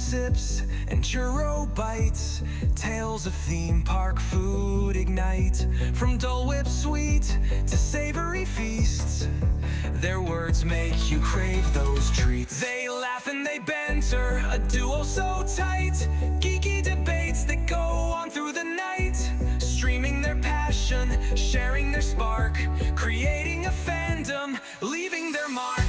sips and churro bites. Tales of theme park food ignite. From Dole Whip sweet to savory feasts, their words make you crave those treats. They laugh and they banter, a duo so tight. Geeky debates that go on through the night, streaming their passion, sharing their spark, creating a fandom, leaving their mark.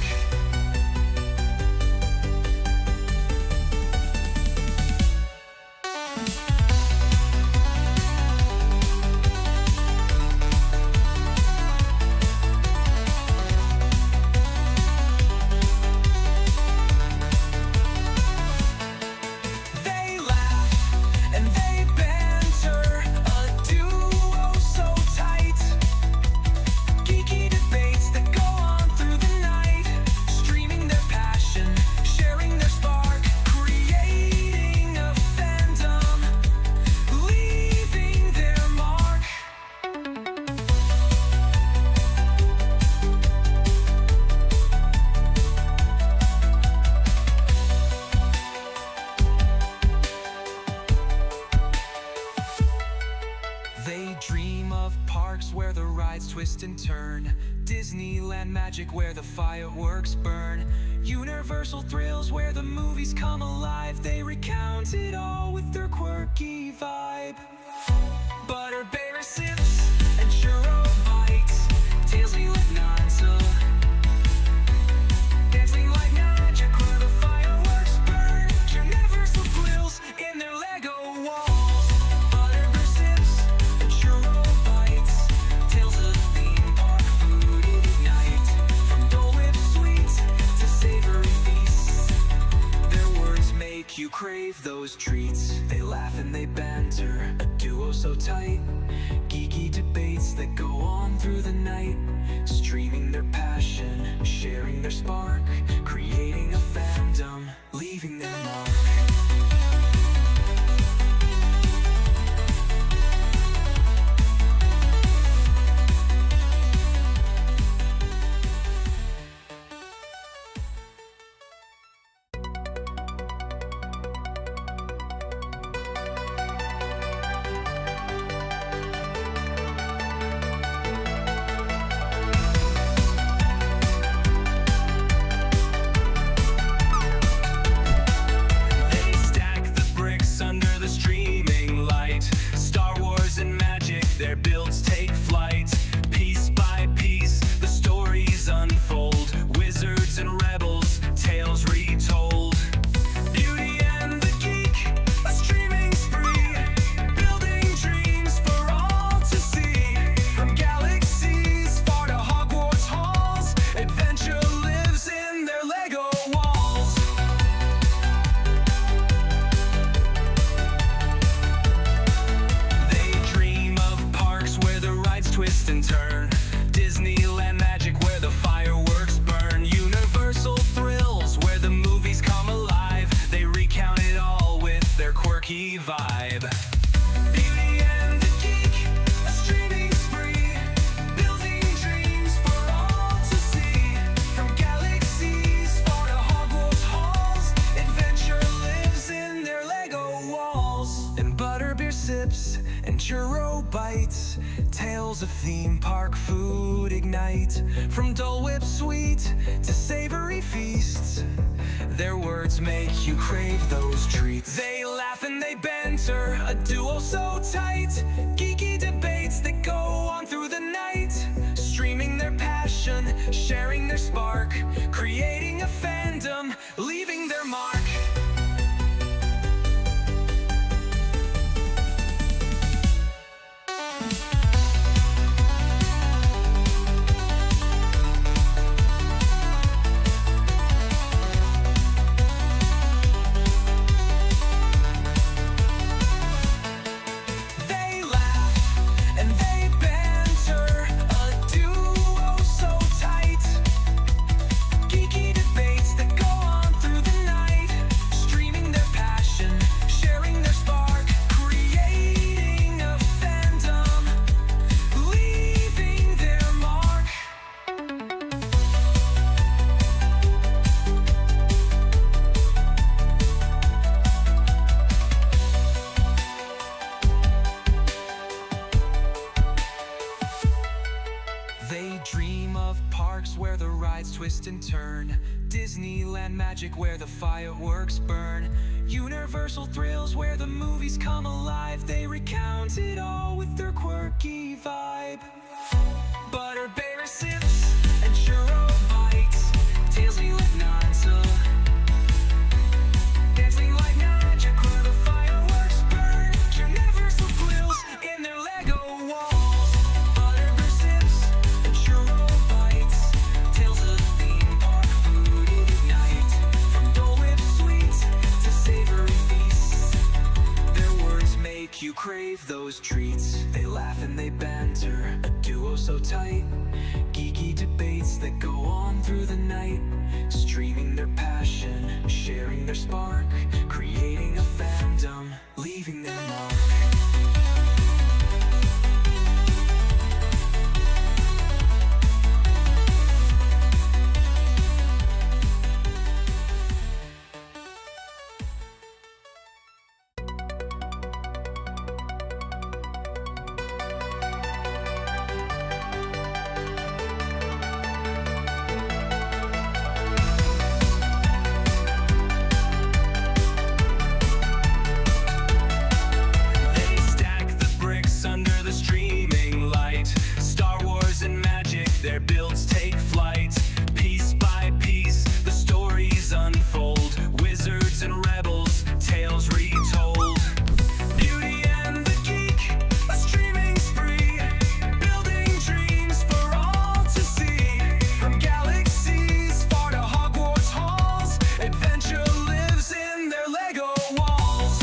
They dream of parks where the rides twist and turn, Disneyland magic where the fireworks burn, Universal thrills where the movies come alive. They recount it all with their quirky vibe. Butterbeer sips and churro bites, tales we live not to. Dancing like magic where the fireworks burn, Universal thrills in their Lego walls. You crave those treats. They laugh and they banter, a duo so tight. Geeky debates that go on through the night, streaming their passion, sharing their spark, creating a fandom, leaving their mark. Their builds take flight, piece by piece, the stories unfold. Wizards and rebels, tales retold. Beauty and the Geek, a streaming spree, building dreams for all to see. From galaxies far to Hogwarts halls, adventure lives in their Lego walls. Twist and turn, Disneyland magic where the fireworks burn, Universal thrills where the movies come alive. They recount it all with their quirky vibe. Beauty and the Geek, a streaming spree, building dreams for all to see. From galaxies far to Hogwarts halls, adventure lives in their Lego walls. And butterbeer sips and churro bites, tales of theme park food ignite. From Dole Whip sweet to savory feasts, their words make you crave those treats. They laugh and they banter, a duo so tight. Geeky debates that go on through the night, streaming their passion, sharing their spark, creating a fandom, leaving their mark. Disneyland magic where the fireworks burn. Universal thrills where the movies come alive. They recount it all with their quirky vibe. Butterberry sips and churro bites. Tailsy like Naruto. Dancing like magic where the fireworks burn. Universal thrills in their Lego walls. Butterberry sips and churro bites. Tales of theme park food ignite. From Dole Whip sweets to savory feasts. Their words make you crave those treats. They laugh and they banter, a duo so tight. Geeky debates that go on through the night. Streaming their passion, sharing their spark. Creating a fandom, leaving their mark. They stack the bricks under the streaming light. Star Wars and magic, their builds take flight. Piece by piece, the stories unfold. Wizards and rebels, tales retold. Beauty and the Geek, a streaming spree. Building dreams for all to see. From galaxies far to Hogwarts halls. Adventure lives in their Lego walls.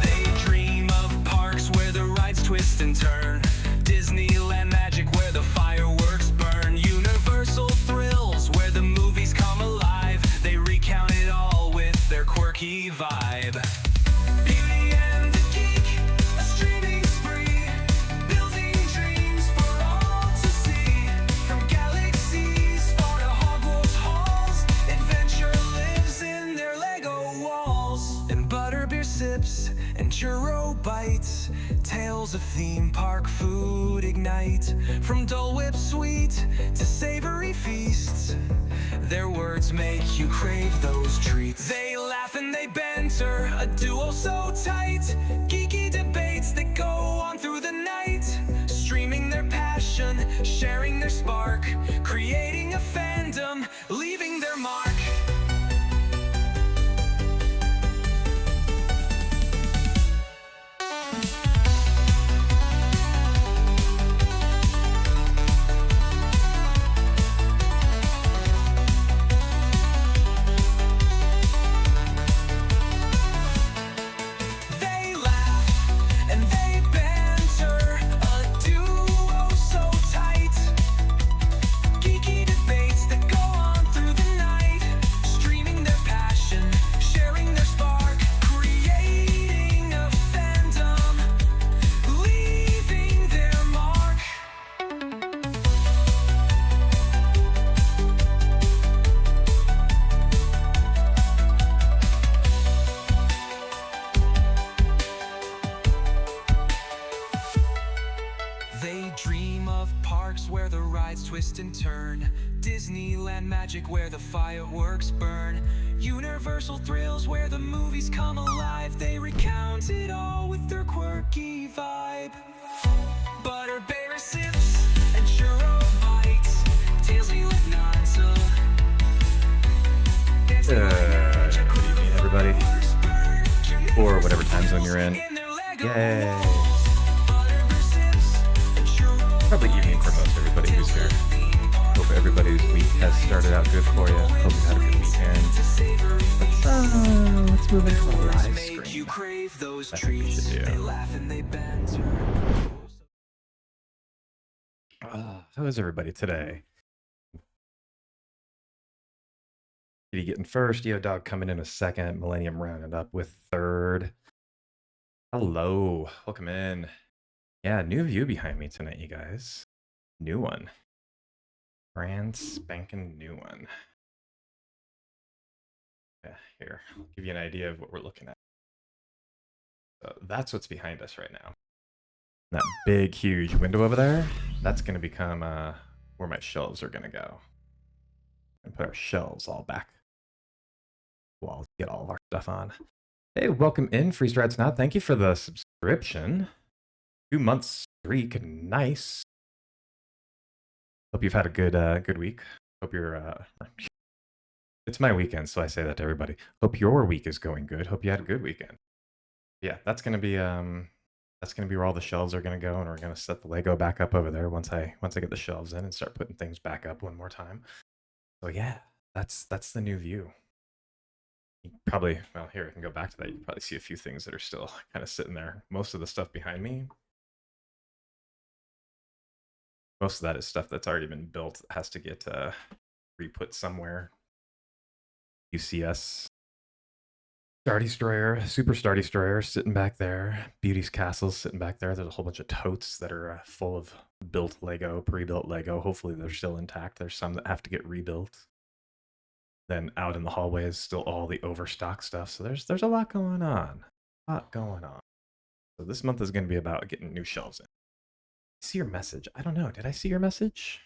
They dream of parks where the rides twist and turn. Disneyland magic where the fireworks burn. Universal thrills where the movies come alive. They recount it all with their quirky vibe. Beauty and the Geek, a streaming spree. Building dreams for all to see. From galaxies far to Hogwarts halls. Adventure lives in their Lego walls. And butterbeer sips and churro bites. Tales of theme park food ignite. From Dole Whip sweet to savory feasts. Their words make you crave those treats. They laugh and they banter, a duo so tight. Geeky debates that go on through the night. Streaming their passion, sharing their spark. Creating a fandom, leaving their mark. They laugh and they banter, a duo so tight. Geeky debates that go on through the night. Streaming their passion, sharing their spark. Creating a fandom, leaving their mark. They dream of parks where the rides twist and turn. Disneyland magic where the fireworks burn. Universal thrills where the movies come alive. They recount it all with their quirky vibe. Butterberry sips and churro bites. Tailsy like Naruto. Dancing like magic Good where the evening, everybody. fireworks burn. Or whatever time zone you're in. their Lego Yay. walls. Butterberry sips and churro Probably evening for most everybody who's here. Hope everybody's week has started out good for you. Hope you had a good weekend. Let's move into the live Make you stream. crave those That's what we treats. should do. They laugh and they banter. How is everybody today? Kitty getting first, Yo Dog coming in a second, Millennium rounded up with third. Hello, welcome in. Yeah, new view behind me tonight, you guys. New one. Brand spanking new one. Yeah, here, I'll give you an idea of what we're looking at. So that's what's behind us right now. That big, huge window over there, that's going to become where my shelves are going to go. And put our shelves all back. We'll get all of our stuff on. Hey, welcome in, Freeze Now. Thank you for the subscription. 2 months streak, nice. Hope you've had a good week. Hope you're it's my weekend, so I say that to everybody. Hope your week is going good. Hope you had a good weekend. Yeah, that's gonna be where all the shelves are gonna go, and we're gonna set the Lego back up over there once I get the shelves in and start putting things back up one more time. So yeah, that's the new view. You probably, well, here I can go back to that. You can probably see a few things that are still kind of sitting there. Most of the stuff behind me, most of that is stuff that's already been built, has to get re-put somewhere. UCS Star Destroyer, Super Star Destroyer sitting back there. Beauty's Castle sitting back there. There's a whole bunch of totes that are full of built Lego, pre-built Lego. Hopefully they're still intact. There's some that have to get rebuilt. Then out in the hallway is still all the overstock stuff. So there's a lot going on. So this month is going to be about getting new shelves in. See your message. I don't know. Did I see your message?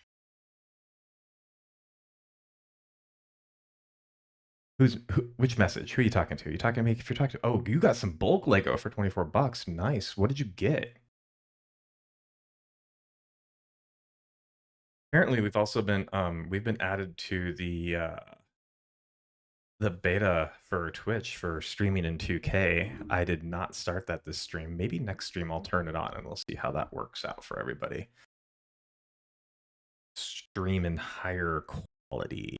Which message? Who are you talking to? Are you talking to me? If you're talking to, oh, you got some bulk Lego for 24 bucks. Nice. What did you get? Apparently, we've also been we've been added to the beta for Twitch for streaming in 2K. I did not start that this stream. Maybe next stream I'll turn it on and we'll see how that works out for everybody. Stream in higher quality.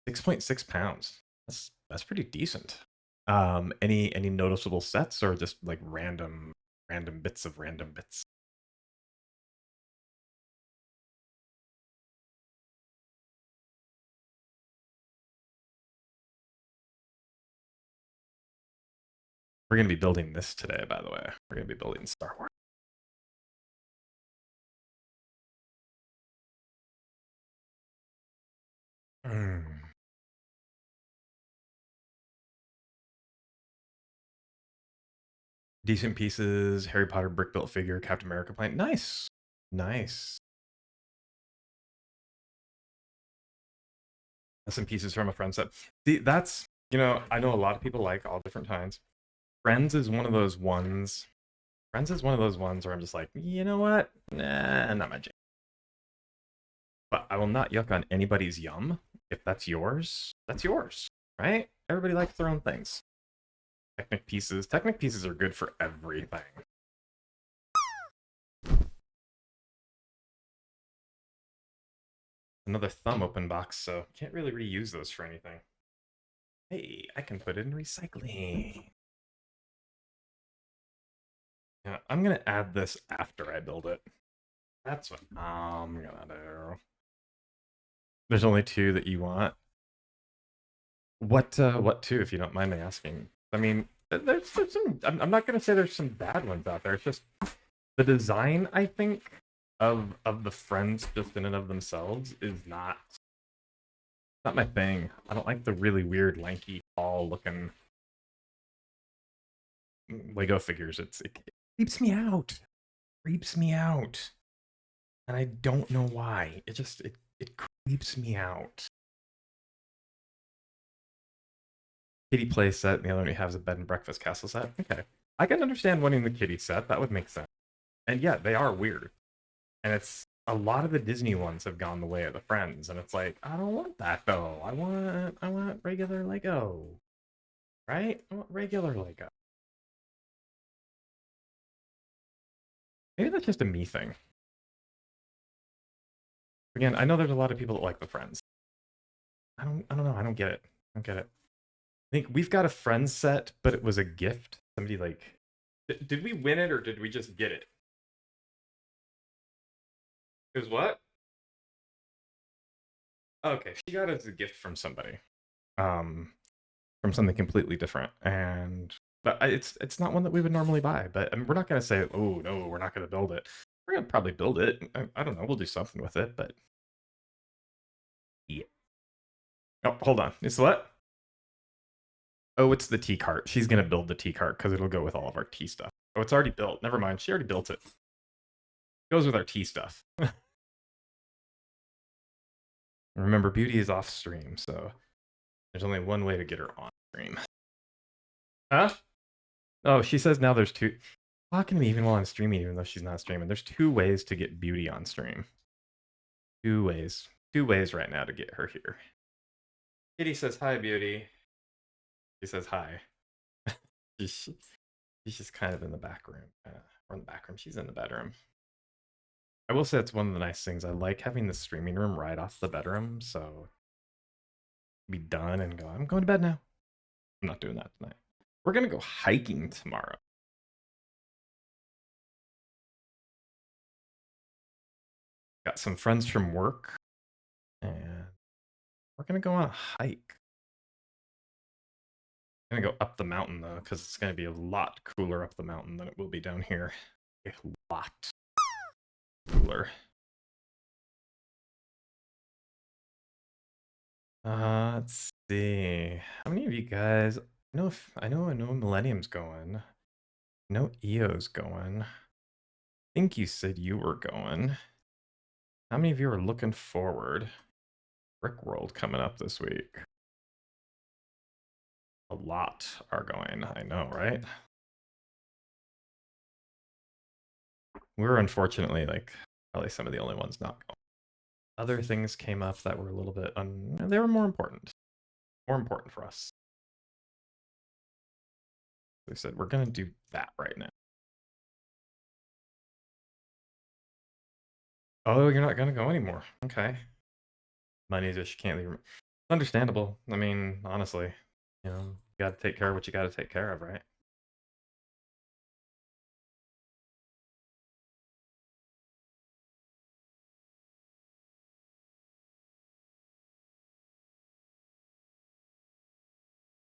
6.6 pounds. That's pretty decent. Any noticeable sets or just like random bits of random bits? We're gonna be building this today, by the way. We're gonna be building Star Wars. Decent pieces, Harry Potter brick built figure, Captain America plant. Nice. Nice. Some pieces from a friend set. See, that's, I know a lot of people like all different kinds. Friends is one of those ones. Friends is one of those ones where I'm just like, you know what? Nah, not my jam. But I will not yuck on anybody's yum. If that's yours, right? Everybody likes their own things. Technic pieces are good for everything. Another thumb open box, so can't really reuse those for anything. Hey, I can put it in recycling. Yeah, I'm gonna add this after I build it. That's what I'm gonna do. There's only 2 that you want. What 2, if you don't mind me asking? I mean, there's some. I'm not gonna say there's some bad ones out there. It's just the design, I think, of the friends just in and of themselves is not my thing. I don't like the really weird, lanky, tall looking Lego figures. It creeps me out. And I don't know why. It creeps me out. Kitty play set, the other one we have is a bed and breakfast castle set. Okay. I can understand wanting the kitty set. That would make sense. And yeah, they are weird. And it's a lot of the Disney ones have gone the way of the friends, and it's like, I don't want that though. I want regular Lego. Right? I want regular Lego. Maybe that's just a me thing. Again, I know there's a lot of people that like the friends. I don't know. I don't get it. I think we've got a friends set, but it was a gift. Somebody like, did we win it or did we just get it? It was what? Okay, she got it as a gift from somebody, from something completely different, but it's not one that we would normally buy. But I mean, we're not gonna say, oh no, we're not gonna build it. We're gonna probably build it. I don't know. We'll do something with it, but yeah. Oh, hold on. It's what? Oh, it's the tea cart. She's gonna build the tea cart because it'll go with all of our tea stuff. Oh, it's already built. Never mind. She already built it. Goes with our tea stuff. Remember, Beauty is off stream, so there's only one way to get her on stream. Huh? Oh, she says now there's two. Talking to me even while I'm streaming, even though she's not streaming. There's two ways to get Beauty on stream. Two ways. Two ways right now to get her here. Kitty says hi, Beauty. She says hi. she's, she's just kind of in the back room. Or in the back room. She's in the bedroom. I will say it's one of the nice things. I like having the streaming room right off the bedroom, so be done and go, I'm going to bed now. I'm not doing that tonight. We're going to go hiking tomorrow. Got some friends from work, and we're going to go on a hike. I'm going to go up the mountain, though, because it's going to be a lot cooler up the mountain than it will be down here. A lot cooler. Let's see. How many of you guys? I know Millennium's going. I know EO's going. I think you said you were going. How many of you are looking forward? Brick World coming up this week. A lot are going, I know, right? We're unfortunately like probably some of the only ones not going. Other things came up that were a little bit they were more important for us. They said we're gonna do that right now. Oh, you're not gonna go anymore. Okay. Money just can't leave. Understandable. I mean, honestly, you know, you got to take care of what you got to take care of, right?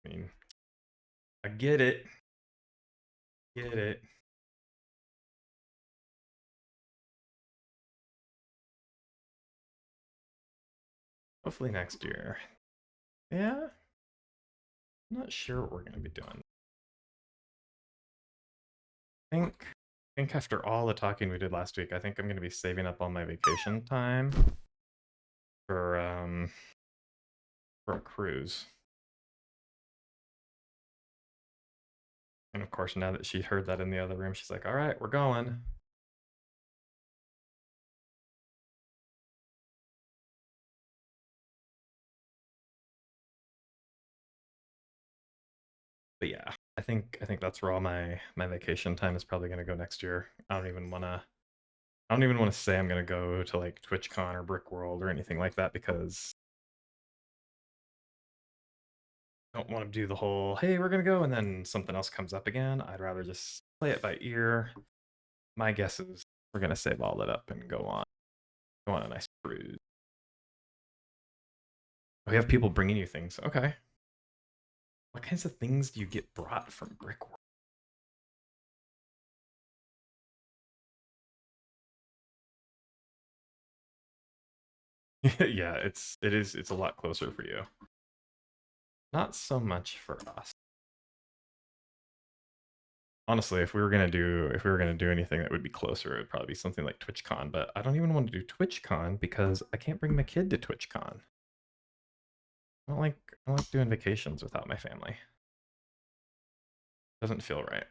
I mean, I get it. Get it. Hopefully next year. Yeah. I'm not sure what we're going to be doing. I think after all the talking we did last week, I think I'm going to be saving up all my vacation time for a cruise. And of course, now that she heard that in the other room, she's like, "All right, we're going." But yeah, I think that's where all my vacation time is probably going to go next year. I don't even want to say I'm going to go to like TwitchCon or Brick World or anything like that because I don't want to do the whole, "Hey, we're going to go," and then something else comes up again. I'd rather just play it by ear. My guess is we're going to save all that up and go on a nice cruise. We have people bringing you things. Okay. What kinds of things do you get brought from Brick World? Yeah, it's a lot closer for you. Not so much for us. Honestly, if we were gonna do anything that would be closer, it would probably be something like TwitchCon. But I don't even want to do TwitchCon because I can't bring my kid to TwitchCon. I don't like doing vacations without my family. Doesn't feel right.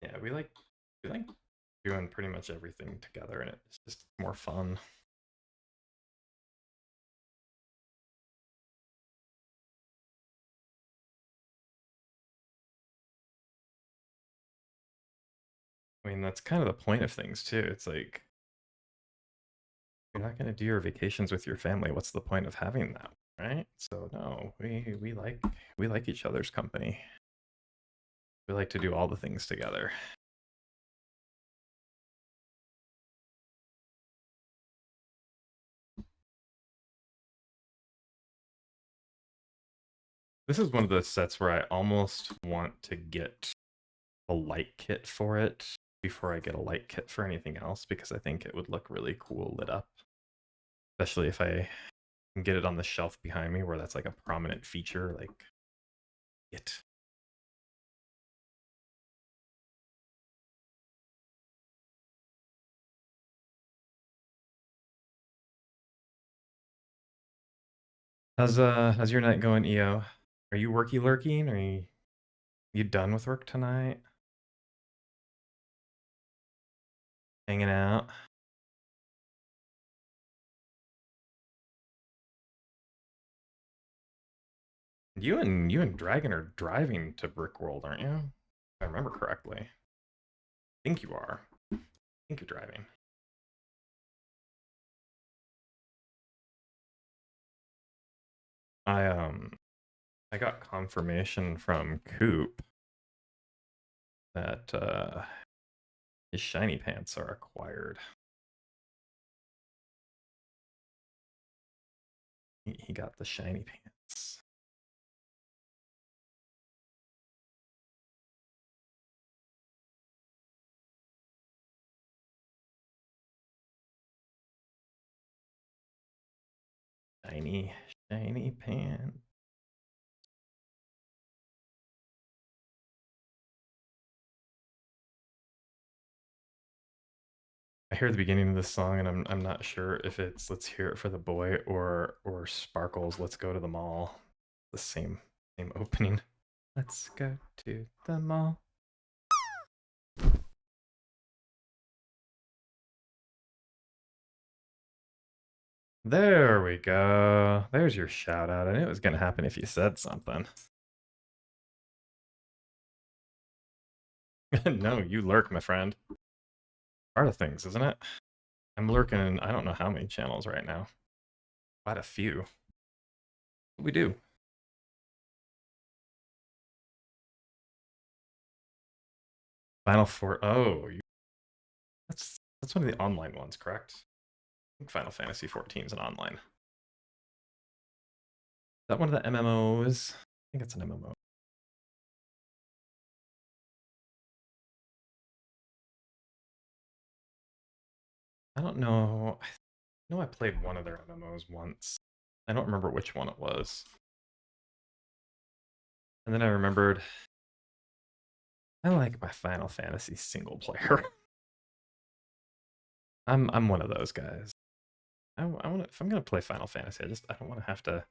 Yeah, we like doing pretty much everything together, and it's just more fun. I mean, that's kind of the point of things too. It's like you're not going to do your vacations with your family. What's the point of having that, right? So no, we like each other's company. We like to do all the things together. This is one of those sets where I almost want to get a light kit for it before I get a light kit for anything else, because I think it would look really cool lit up. Especially if I can get it on the shelf behind me where that's like a prominent feature, like it. How's your night going, EO? Are you worky lurking? Are you done with work tonight? Hanging out? You and Dragon are driving to Brickworld, aren't you? If I remember correctly. I think you are. I think you're driving. I got confirmation from Coop that his shiny pants are acquired. He got the shiny pants. Shiny pants. I hear the beginning of this song and I'm not sure if it's Let's Hear It for the Boy or Sparkles Let's Go to the Mall. The same opening. Let's go to the mall. There we go. There's your shout out. I knew it was gonna happen if you said something. No, you lurk, my friend. Part of things, isn't it? I'm lurking I don't know how many channels right now. Quite a few. What we do? Final Four. Oh, that's one of the online ones, correct? I think Final Fantasy 14 is an online. Is that one of the MMOs? I think it's an MMO. I don't know. I know I played one of their MMOs once. I don't remember which one it was. And then I remembered I like my Final Fantasy single player. I'm one of those guys. I want if I'm gonna play Final Fantasy, I don't want to have to.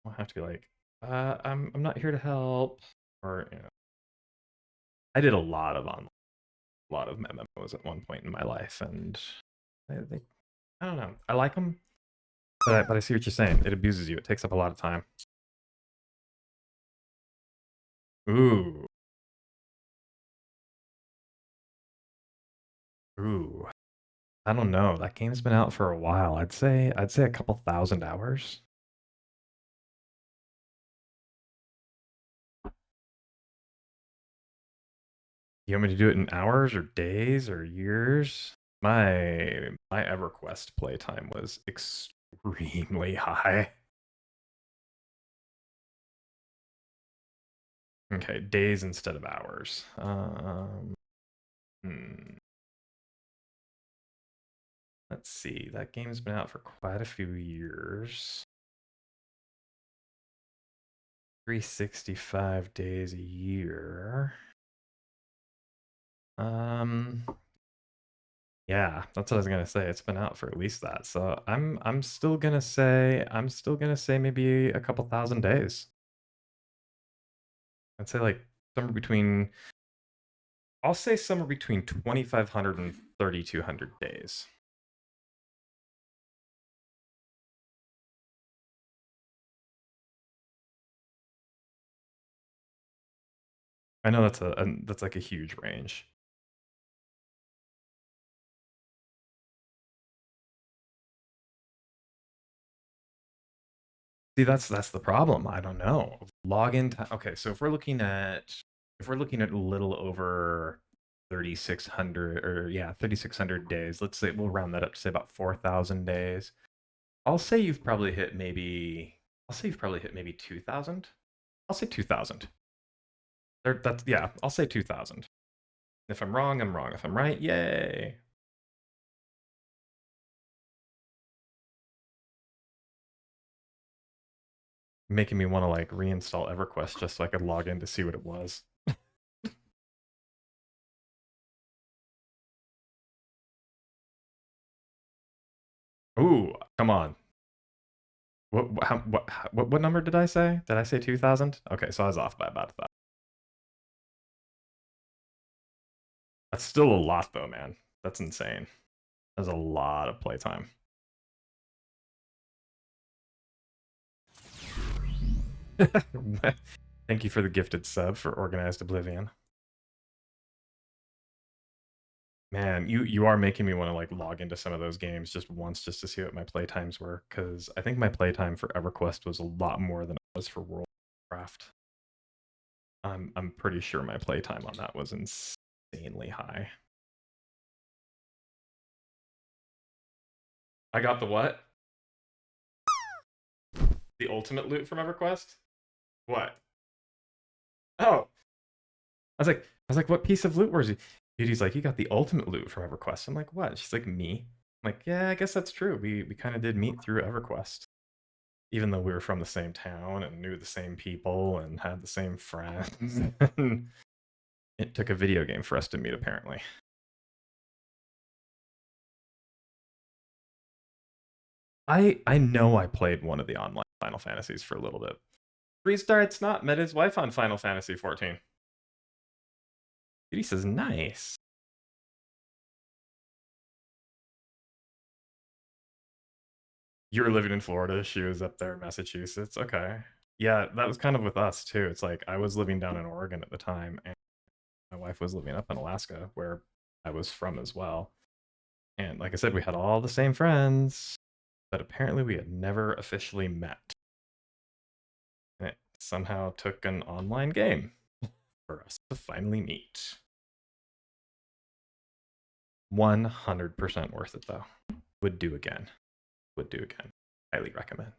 I have to be like, I'm not here to help, or I did a lot of MMOs at one point in my life, and I don't know. I like them, but I see what you're saying. It abuses you. It takes up a lot of time. Ooh. Ooh. I don't know. That game's been out for a while. I'd say a couple thousand hours. You want me to do it in hours or days or years? My EverQuest playtime was extremely high. Okay, days instead of hours. Let's see. That game's been out for quite a few years. 365 days a year. Yeah, that's what I was gonna say. It's been out for at least that. So I'm still gonna say maybe a couple thousand days. I'd say like somewhere between I'll say somewhere between 2,500 and 3,200 days. I know that's like a huge range. See, that's the problem. I don't know. Login time. Okay, so if we're looking at a little over 3,600 or 3,600 days, let's say we'll round that up to say about 4,000 days. I'll say you've probably hit maybe I'll say you've probably hit maybe 2,000. I'll say 2,000. That's yeah. I'll say 2,000. If I'm wrong, I'm wrong. If I'm right, yay! Making me want to like reinstall EverQuest just so I could log in to see what it was. Ooh, come on. What number did I say? Did I say 2,000? Okay, so I was off by about that. That's still a lot though, man. That's insane. That's a lot of playtime. Thank you for the gifted sub for Organized Oblivion. Man, you are making me want to like log into some of those games just once just to see what my playtimes were, because I think my playtime for EverQuest was a lot more than it was for World of Warcraft. I'm pretty sure my playtime on that was insanely high. I got the what? The ultimate loot from EverQuest? What? Oh, I was like, what piece of loot was he? Dude, he's like, you got the ultimate loot from EverQuest. I'm like, what? She's like, me. I'm like, yeah, I guess that's true. We kind of did meet through EverQuest, even though we were from the same town and knew the same people and had the same friends. It took a video game for us to meet, apparently. I know I played one of the online Final Fantasies for a little bit. Three-star it's not met his wife on Final Fantasy 14. He says nice. You were living in Florida, she was up there in Massachusetts. Okay. Yeah, that was kind of with us too. It's like I was living down in Oregon at the time, and my wife was living up in Alaska, where I was from as well. And like I said, we had all the same friends, but apparently we had never officially met. And it somehow took an online game for us to finally meet. 100% worth it though. Would do again. Would do again. Highly recommend.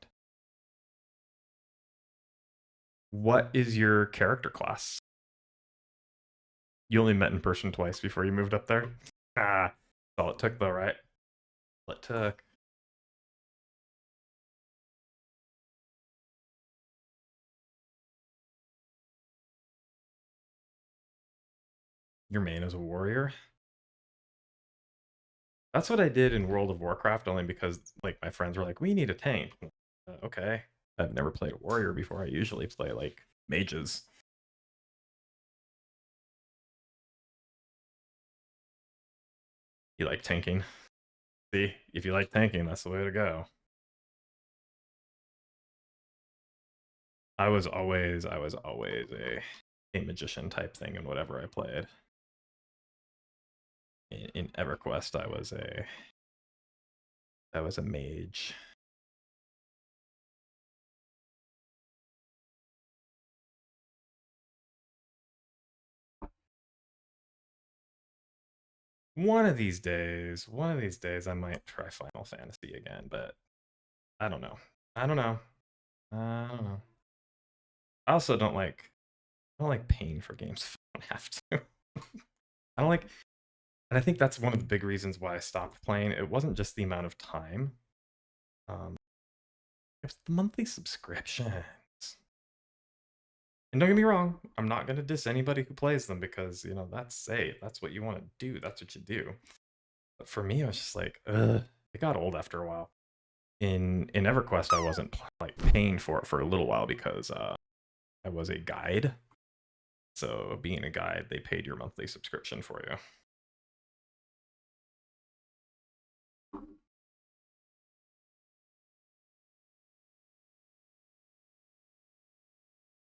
What is your character class? You only met in person twice before you moved up there? Ah, that's all it took though, right? All it took. Your main is a warrior? That's what I did in World of Warcraft, only because like my friends were like, we need a tank. Okay. I've never played a warrior before. I usually play like mages. You like tanking? See, if you like tanking, that's the way to go. I was always a magician type thing in whatever I played. In EverQuest, I was a mage. One of these days, I might try Final Fantasy again, but I don't know. I don't know. I don't know. I also don't like paying for games if I don't have to. I don't like, and I think that's one of the big reasons why I stopped playing. It wasn't just the amount of time. It was the monthly subscriptions. And don't get me wrong, I'm not gonna diss anybody who plays them because that's what you want to do. That's what you do. But for me, I was just like, it got old after a while. In EverQuest, I wasn't like paying for it for a little while because I was a guide. So being a guide, they paid your monthly subscription for you.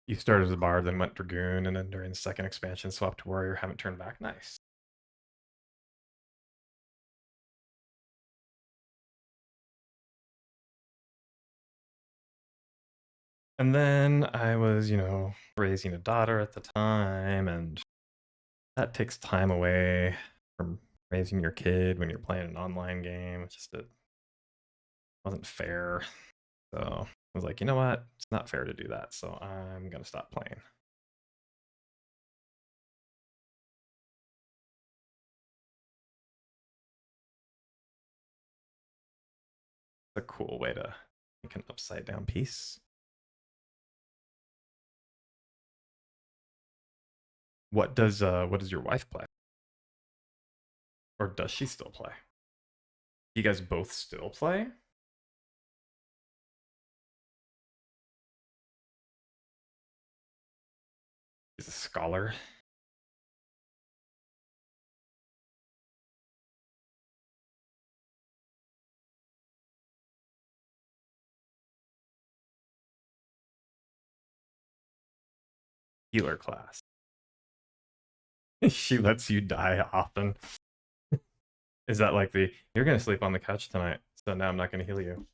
You started as a bard, then went dragoon, and then during the second expansion swapped to warrior. Haven't turned back. Nice. And then I was, raising a daughter at the time, and that takes time away from raising your kid when you're playing an online game. It wasn't fair. So was like, you know what? It's not fair to do that, so I'm gonna stop playing. A cool way to make an upside down piece. What does your wife play? Or does she still play? You guys both still play? She's a scholar. Healer class. She lets you die often. Is that like the you're gonna sleep on the couch tonight, so now I'm not gonna heal you?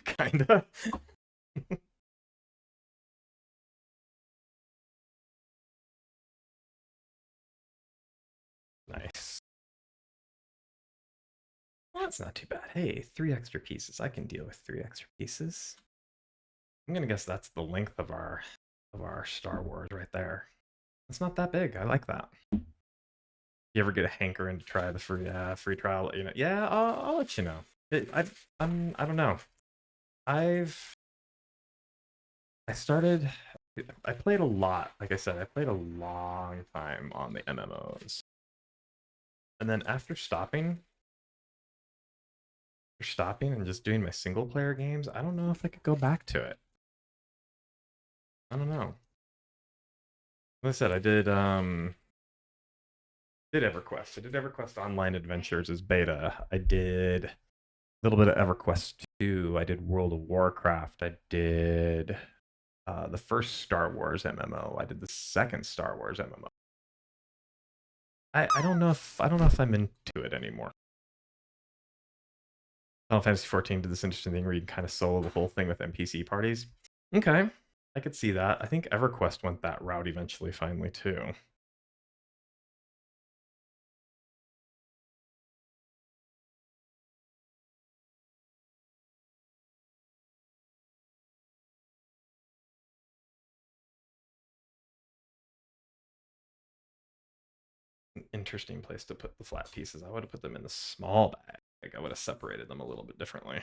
Kinda. Nice. Well, that's not too bad. Hey, 3 extra pieces. I can deal with 3 extra pieces. I'm gonna guess that's the length of our Star Wars right there. It's not that big. I like that. You ever get a hankering to try the free trial? You know, yeah, I'll let you know. I don't know. I played a lot. Like I said, I played a long time on the MMOs, and then after stopping and just doing my single player games, I don't know if I could go back to it. I don't know. Like I said, I did EverQuest. I did EverQuest Online Adventures as beta. I did a little bit of EverQuest 2. I did World of Warcraft. I did the first Star Wars MMO. I did the second Star Wars MMO. I don't know if I'm into it anymore. Final Fantasy 14 did this interesting thing where you can kind of solo the whole thing with NPC parties. Okay, I could see that. I think EverQuest went that route eventually, finally too. Interesting place to put the flat pieces. I would have put them in the small bag. Like I would have separated them a little bit differently.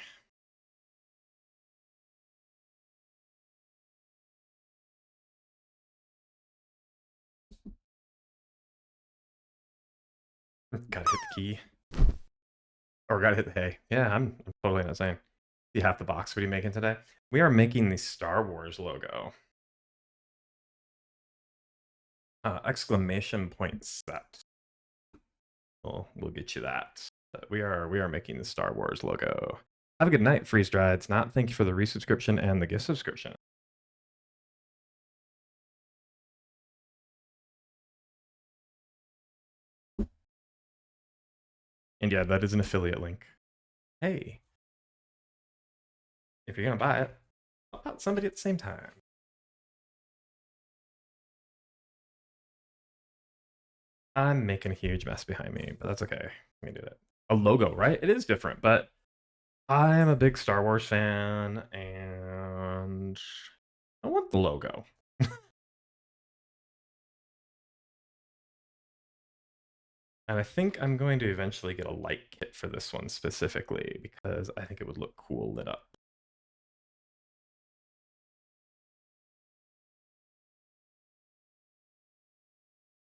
Gotta hit the key. Or gotta hit the hay. Yeah, I'm totally not saying. See half the box. What are you making today? We are making the Star Wars logo. Exclamation point set. We'll get you that. But we are making the Star Wars logo. Have a good night, Freeze Dried. Not thank you for the resubscription and the gift subscription. And yeah, that is an affiliate link. Hey, if you're gonna buy it, how about somebody at the same time? I'm making a huge mess behind me, but that's okay. We can do it. A logo, right? It is different, but I am a big Star Wars fan, and I want the logo. And I think I'm going to eventually get a light kit for this one specifically because I think it would look cool lit up.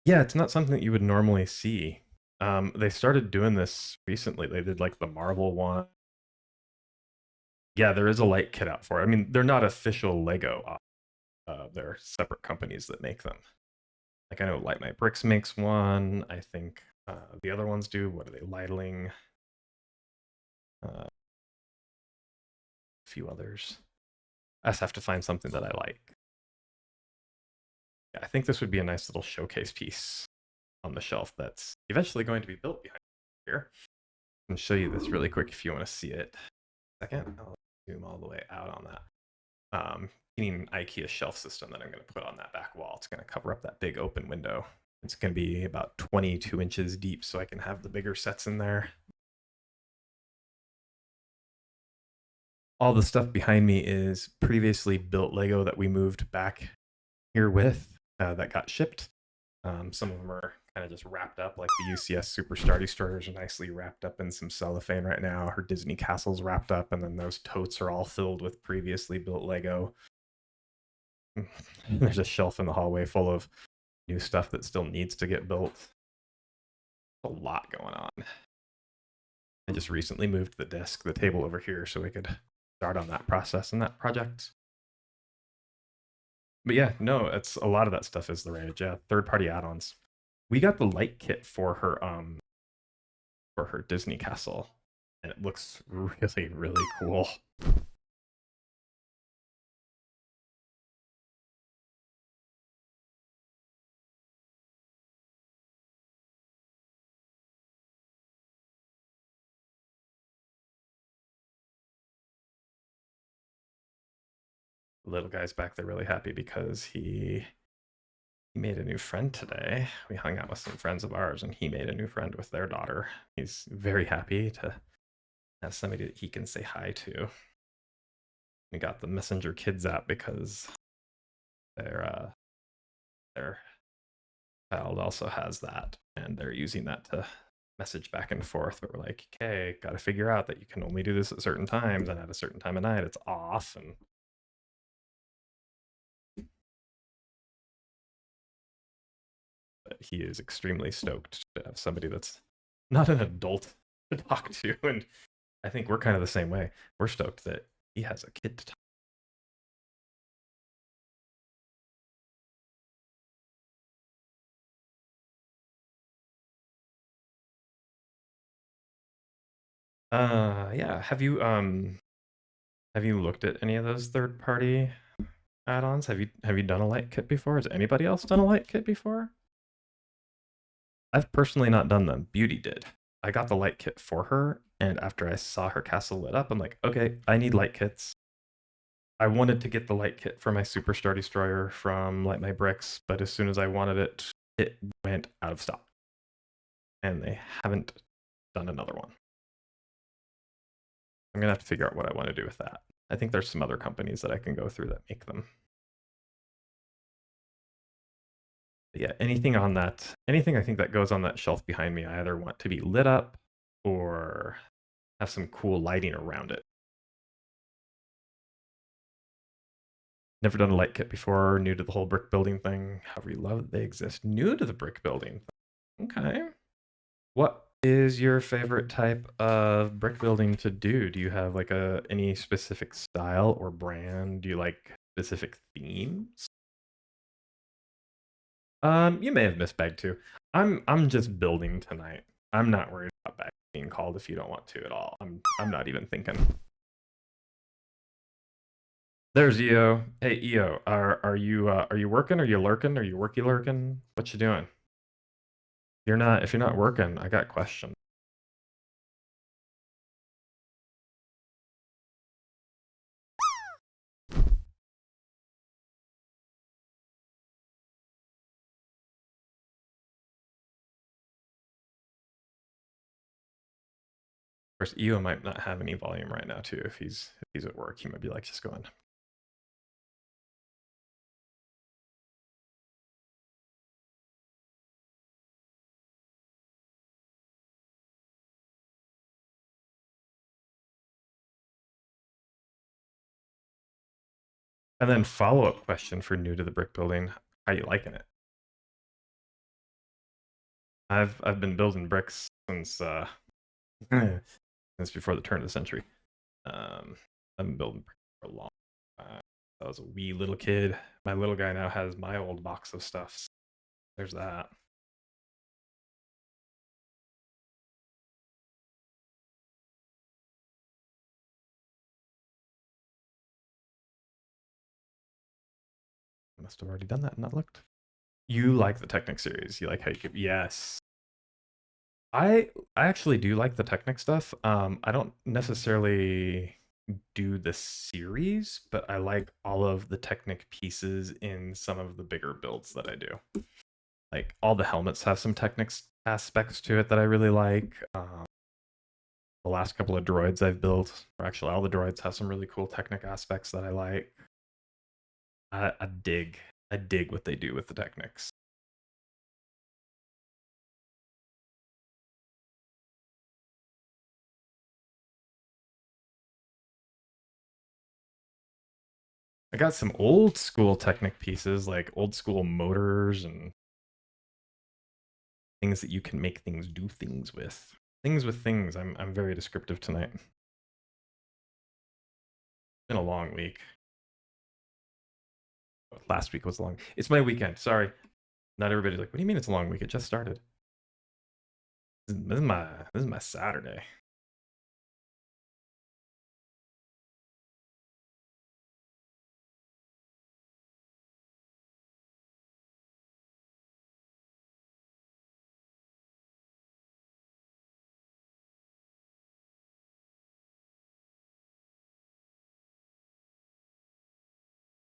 Yeah, it's not something that you would normally see. They started doing this recently. They did like the Marvel one. Yeah, there is a light kit out for it. I mean, they're not official Lego. They're separate companies that make them. Like I know Light My Bricks makes one. I think the other ones do. What are they? Lightling. A few others. I just have to find something that I like. Yeah, I think this would be a nice little showcase piece on the shelf that's eventually going to be built behind here. I can show you this really quick if you want to see it. Second, I'll zoom all the way out on that. An IKEA shelf system that I'm going to put on that back wall. It's going to cover up that big open window It's going to be about 22 inches deep, so I can have the bigger sets in there. All the stuff behind me is previously built Lego that we moved back here with that got shipped. Some of them are kind of just wrapped up, like the UCS Super Star Destroyers are nicely wrapped up in some cellophane right now. Her Disney Castle's wrapped up, and then those totes are all filled with previously built Lego. There's a shelf in the hallway full of new stuff that still needs to get built. A lot going on. I just recently moved the table over here so we could start on that process and that project. But yeah, no, it's a lot of that stuff is the rage. Yeah, third-party add-ons. We got the light kit for her Disney Castle, and it looks really, really cool. The little guy's back there really happy because he made a new friend today. We hung out with some friends of ours, and he made a new friend with their daughter. He's very happy to have somebody that he can say hi to. We got the Messenger Kids app because their child also has that, and they're using that to message back and forth. But we're like, okay, got to figure out that you can only do this at certain times, and at a certain time of night it's off. And but he is extremely stoked to have somebody that's not an adult to talk to, and I think we're kind of the same way. We're stoked that he has a kid to talk. Yeah. Have you looked at any of those third-party add-ons? Have you done a light kit before? Has anybody else done a light kit before? I've personally not done them. Beauty did. I got the light kit for her, and after I saw her castle lit up, I'm like, okay, I need light kits. I wanted to get the light kit for my Super Star Destroyer from Light My Bricks, but as soon as I wanted it, it went out of stock. And they haven't done another one. I'm gonna have to figure out what I want to do with that. I think there's some other companies that I can go through that make them. But yeah, anything I think that goes on that shelf behind me, I either want to be lit up or have some cool lighting around it. Never done a light kit before, new to the whole brick building thing. However, you love that they exist. New to the brick building. Okay. What is your favorite type of brick building to do? Do you have like any specific style or brand? Do you like specific themes? You may have missed bag too. I'm just building tonight. I'm not worried about bag being called if you don't want to at all. I'm not even thinking. There's EO. Hey EO, are you working? Are you lurking? Are you worky lurking? What you doing? If you're not working, I got questions. Of course, EO might not have any volume right now too. If he's at work, he might be like just going. And then follow-up question for new to the brick building: how you liking it? I've been building bricks since since before the turn of the century. I've been building bricks for a long time. I was a wee little kid. My little guy now has my old box of stuff. So there's that. I must have already done that and not looked. You like the Technic series. You like how you give. Yes. I actually do like the Technic stuff. I don't necessarily do the series, but I like all of the Technic pieces in some of the bigger builds that I do. Like all the helmets have some Technics aspects to it that I really like. The last couple of droids I've built, or actually all the droids have some really cool Technic aspects that I like. I dig what they do with the Technics. I got some old school Technic pieces, like old school motors and things that you can make things do things with. Things with things. I'm very descriptive tonight. It's been a long week. Last week was long. It's my weekend. Sorry. Not everybody's like, what do you mean it's a long week? It just started. This is my Saturday.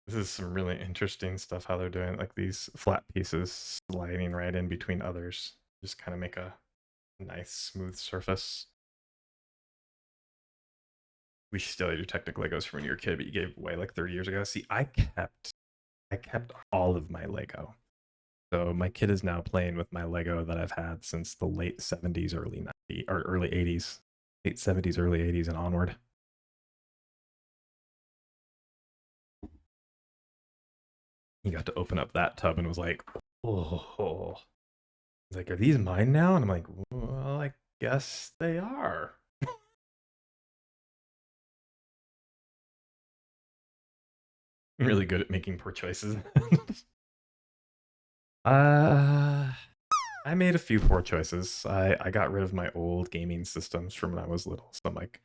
This is some really interesting stuff how they're doing, like these flat pieces sliding right in between others. Just kind of make a nice smooth surface. We still had your Technic Legos from when you were a kid, but you gave away like 30 years ago. See, I kept all of my Lego. So my kid is now playing with my Lego that I've had since the late 70s, early 90s, or early 80s. Late 70s, early 80s and onward. He got to open up that tub and was like, oh. He's like, are these mine now? And I'm like, well, I guess they are. I'm really good at making poor choices. I made a few poor choices. I got rid of my old gaming systems from when I was little. So I'm like,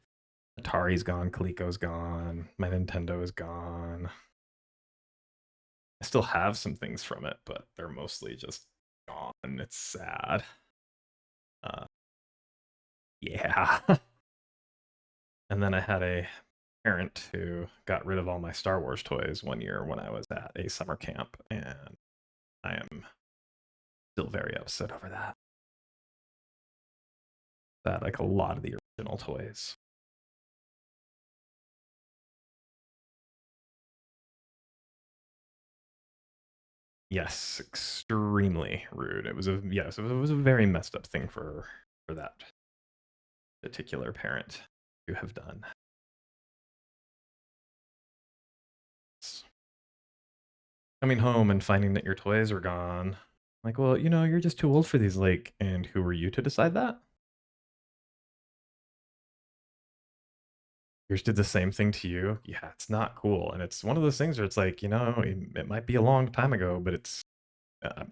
Atari's gone, Coleco's gone, my Nintendo is gone. I still have some things from it, but they're mostly just gone. It's sad. Yeah. And then I had a parent who got rid of all my Star Wars toys one year when I was at a summer camp, and I am still very upset over that. That like a lot of the original toys. Yes, extremely rude. It was a yes, it was a very messed up thing for that particular parent to have done. Coming home and finding that your toys are gone. Like, well, you know, you're just too old for these. Like, and who were you to decide that? Yours did the same thing to you. Yeah, it's not cool, and it's one of those things where it's like, you know, it might be a long time ago, but it's can't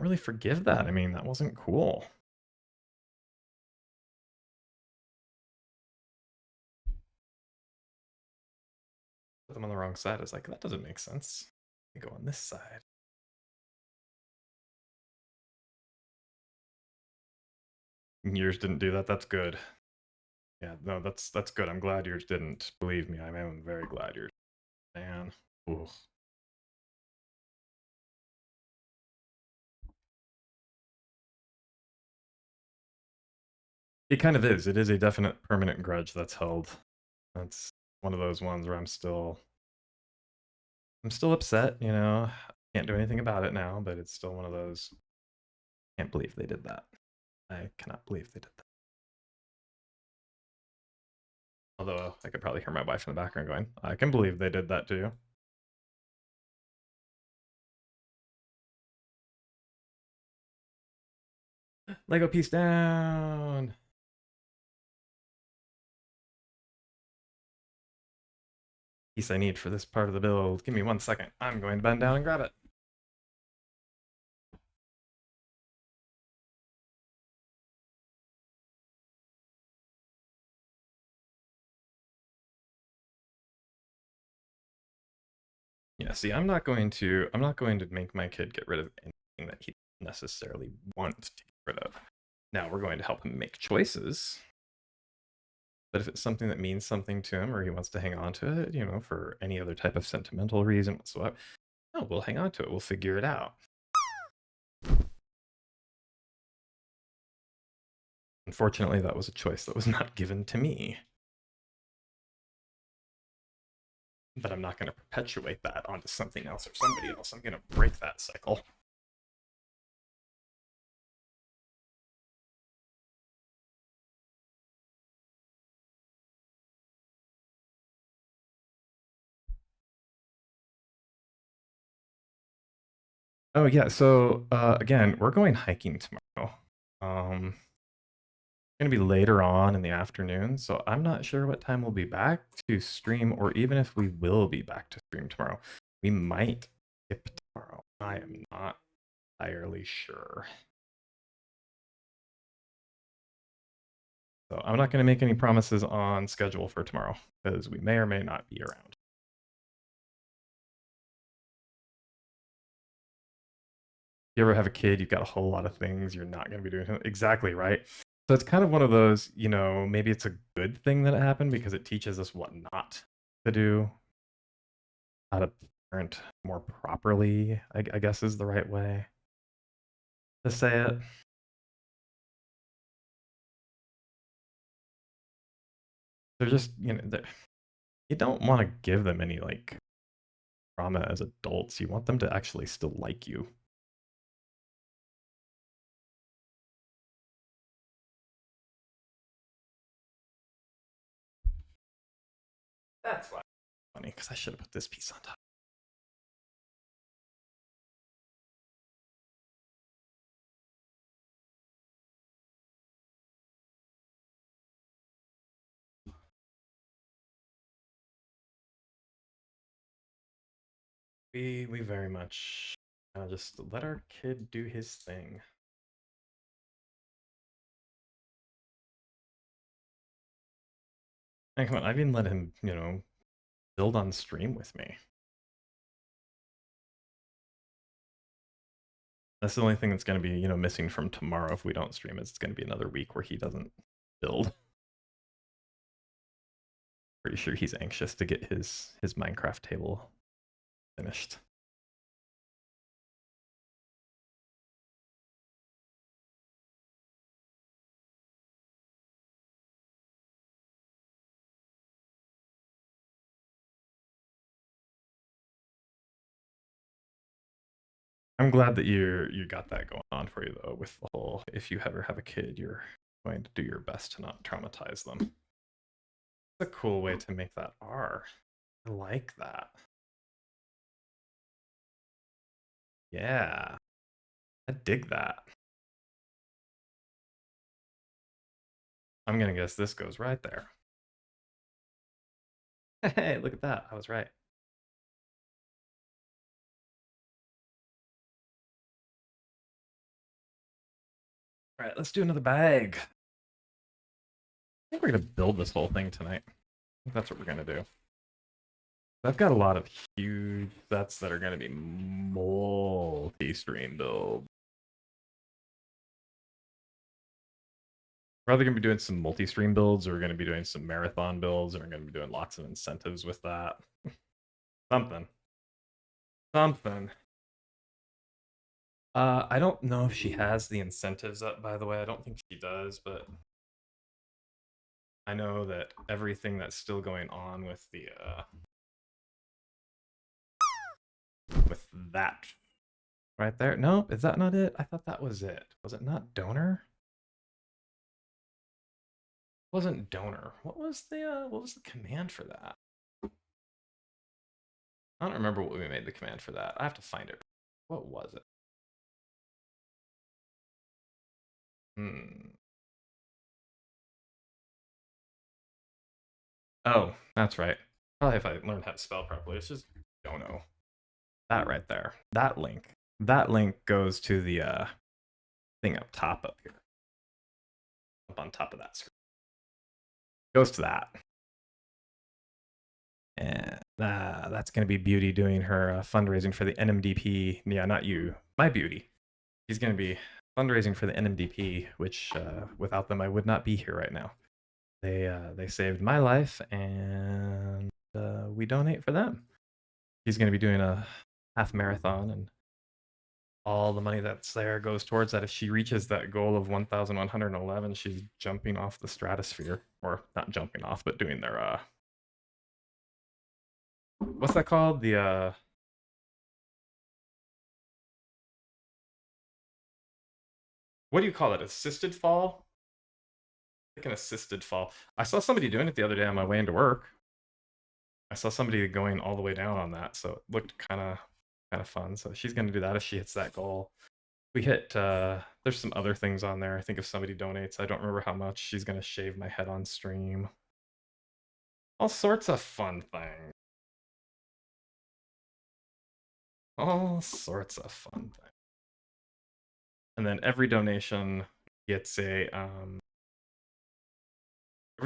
really forgive that. I mean, that wasn't cool. Put them on the wrong side. It's like that doesn't make sense. I go on this side. Yours didn't do that. That's good. Yeah, no, that's good. I'm glad yours didn't. Believe me, I am very glad yours. Man, oof. It kind of is. It is a definite permanent grudge that's held. That's one of those ones where I'm still upset, you know. Can't do anything about it now, but it's still one of those. Can't believe they did that. I cannot believe they did that. Although I could probably hear my wife in the background going, I can believe they did that to you. Lego piece down. Piece I need for this part of the build. Give me 1 second. I'm going to bend down and grab it. Yeah, see, I'm not going to make my kid get rid of anything that he necessarily wants to get rid of. Now we're going to help him make choices. But if it's something that means something to him or he wants to hang on to it, you know, for any other type of sentimental reason whatsoever, Oh, we'll hang on to it. We'll figure it out. Unfortunately, that was a choice that was not given to me. But I'm not going to perpetuate that onto something else or somebody else. I'm going to break that cycle. Oh yeah, so again, we're going hiking tomorrow. Gonna be later on in the afternoon, so I'm not sure what time we'll be back to stream, or even if we will be back to stream tomorrow. We might skip tomorrow. I am not entirely sure. So I'm not going to make any promises on schedule for tomorrow because we may or may not be around. You ever have a kid, you've got a whole lot of things you're not going to be doing. Exactly, right? So it's kind of one of those, maybe it's a good thing that it happened because it teaches us what not to do, how to parent more properly, I guess is the right way to say it. They're just, you don't want to give them any like trauma as adults. You want them to actually still like you. That's why. Funny, because I should have put this piece on top. We very much just let our kid do his thing. And come on, I even let him, build on stream with me. That's the only thing that's going to be, missing from tomorrow if we don't stream. It's going to be another week where he doesn't build. Pretty sure he's anxious to get his Minecraft table finished. I'm glad that you got that going on for you though, with the whole if you ever have a kid, you're going to do your best to not traumatize them. It's a cool way to make that R. I like that. Yeah. I dig that. I'm gonna guess this goes right there. Hey, look at that. I was right. All right, let's do another bag. I think we're gonna build this whole thing tonight. I think that's what we're gonna do. I've got a lot of huge sets that are gonna be multi-stream builds. We're either gonna be doing some multi-stream builds, or we're gonna be doing some marathon builds, and we're gonna be doing lots of incentives with that. Something. I don't know if she has the incentives up, by the way. I don't think she does, but I know that everything that's still going on with the with that right there. No, is that not it? I thought that was it. Was it not donor? It wasn't donor. What was the command for that? I don't remember what we made the command for that. I have to find it. What was it? Oh, that's right. Probably if I learned how to spell properly. It's just don't know. That right there. That link. That link goes to the thing up top up here. Up on top of that screen. Goes to that. And that's going to be Beauty doing her fundraising for the NMDP. Yeah, not you. My Beauty. She's going to be fundraising for the NMDP, which without them I would not be here right now. They saved my life, and we donate for them. He's going to be doing a half marathon, and all the money that's there goes towards that. If she reaches that goal of 1,111, she's jumping off the stratosphere, or not jumping off, but doing their what's that called? The what do you call it? Assisted fall? Like an assisted fall. I saw somebody doing it the other day on my way into work. I saw somebody going all the way down on that, so it looked kind of fun. So she's gonna do that if she hits that goal. We hit there's some other things on there. I think if somebody donates, I don't remember how much, she's gonna shave my head on stream. All sorts of fun things. All sorts of fun things. And then every donation gets every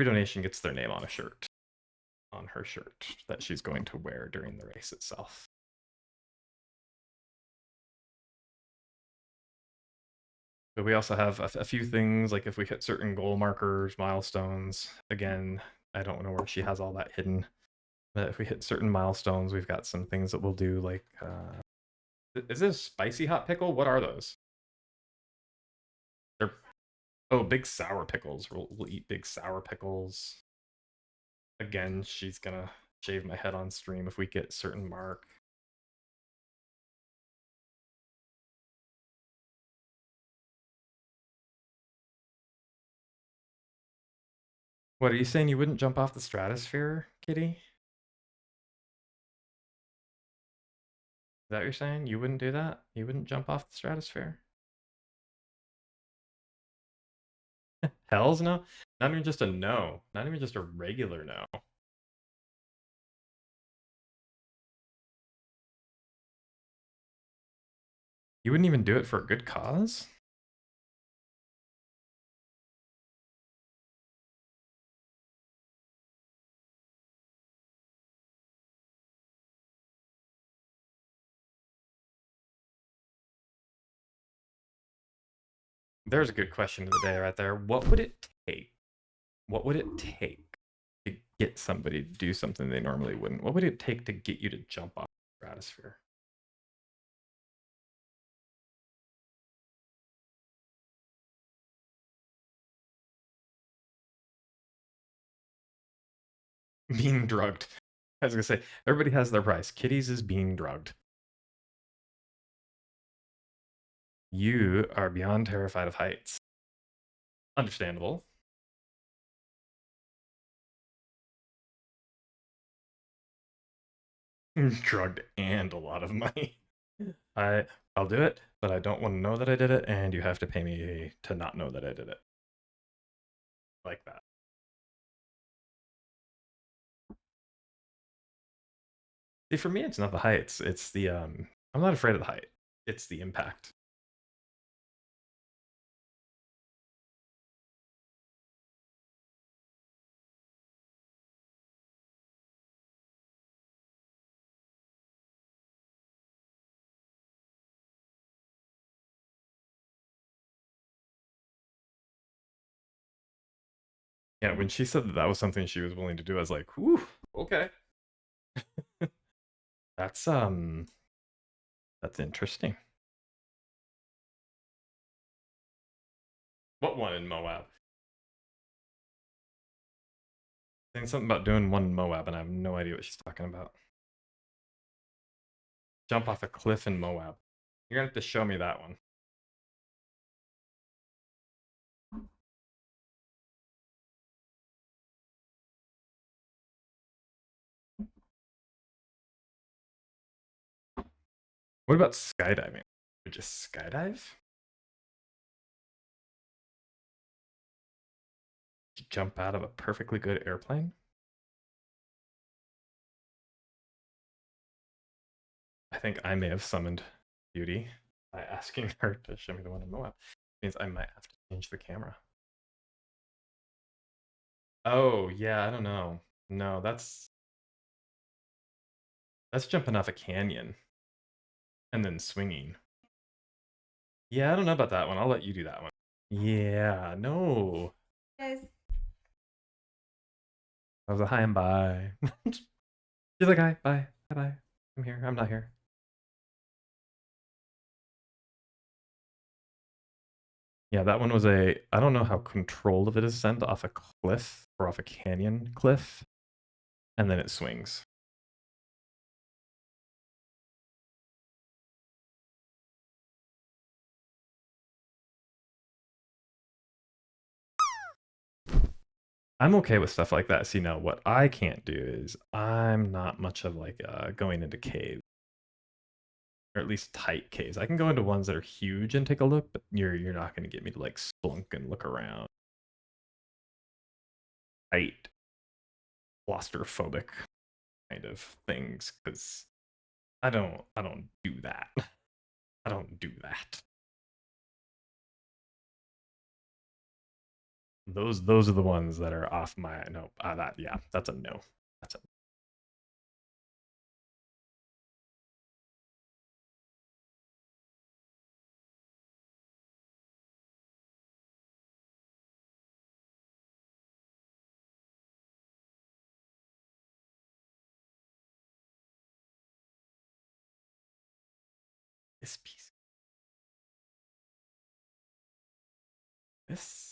donation gets their name on a shirt, on her shirt that she's going to wear during the race itself. But we also have a few things, like if we hit certain goal markers, milestones. Again, I don't know where she has all that hidden. But if we hit certain milestones, we've got some things that we'll do, like is this spicy hot pickle? What are those? They're big sour pickles. We'll eat big sour pickles. Again, she's gonna shave my head on stream if we get certain mark. What are you saying? You wouldn't jump off the stratosphere, Kitty? Is that what you're saying? You wouldn't do that? You wouldn't jump off the stratosphere? Hells no? Not even just a no. Not even just a regular no. You wouldn't even do it for a good cause? There's a good question of the day right there. What would it take? What would it take to get somebody to do something they normally wouldn't? What would it take to get you to jump off the stratosphere? Being drugged. I was gonna say, everybody has their price. Kitty's is being drugged. You are beyond terrified of heights. Understandable. Drugged and a lot of money. I'll do it, but I don't want to know that I did it, and you have to pay me to not know that I did it. Like that. See, for me, it's not the heights. It's the I'm not afraid of the height. It's the impact. Yeah, when she said that was something she was willing to do, I was like, whew, okay. That's interesting. What one in Moab? Saying something about doing one in Moab, and I have no idea what she's talking about. Jump off a cliff in Moab. You're gonna have to show me that one. What about skydiving? Or just skydive? Jump out of a perfectly good airplane? I think I may have summoned Beauty by asking her to show me the one in Moab. Means I might have to change the camera. Oh, yeah, I don't know. No, that's jumping off a canyon and then swinging. Yeah, I don't know about that one. I'll let you do that one. Yeah, no. Guys. That was a hi and bye. She's like, hi, bye, bye, bye. I'm here. I'm not here. Yeah, that one was a. I don't know how controlled of it is sent off a cliff or off a canyon cliff, and then it swings. I'm okay with stuff like that. See, now what I can't do is I'm not much of like going into caves, or at least tight caves. I can go into ones that are huge and take a look, but you're not going to get me to like slunk and look around. Tight, claustrophobic kind of things, because I don't do that. I don't do that. Those are the ones that are off my no. That yeah, that's a no. That's a this piece. This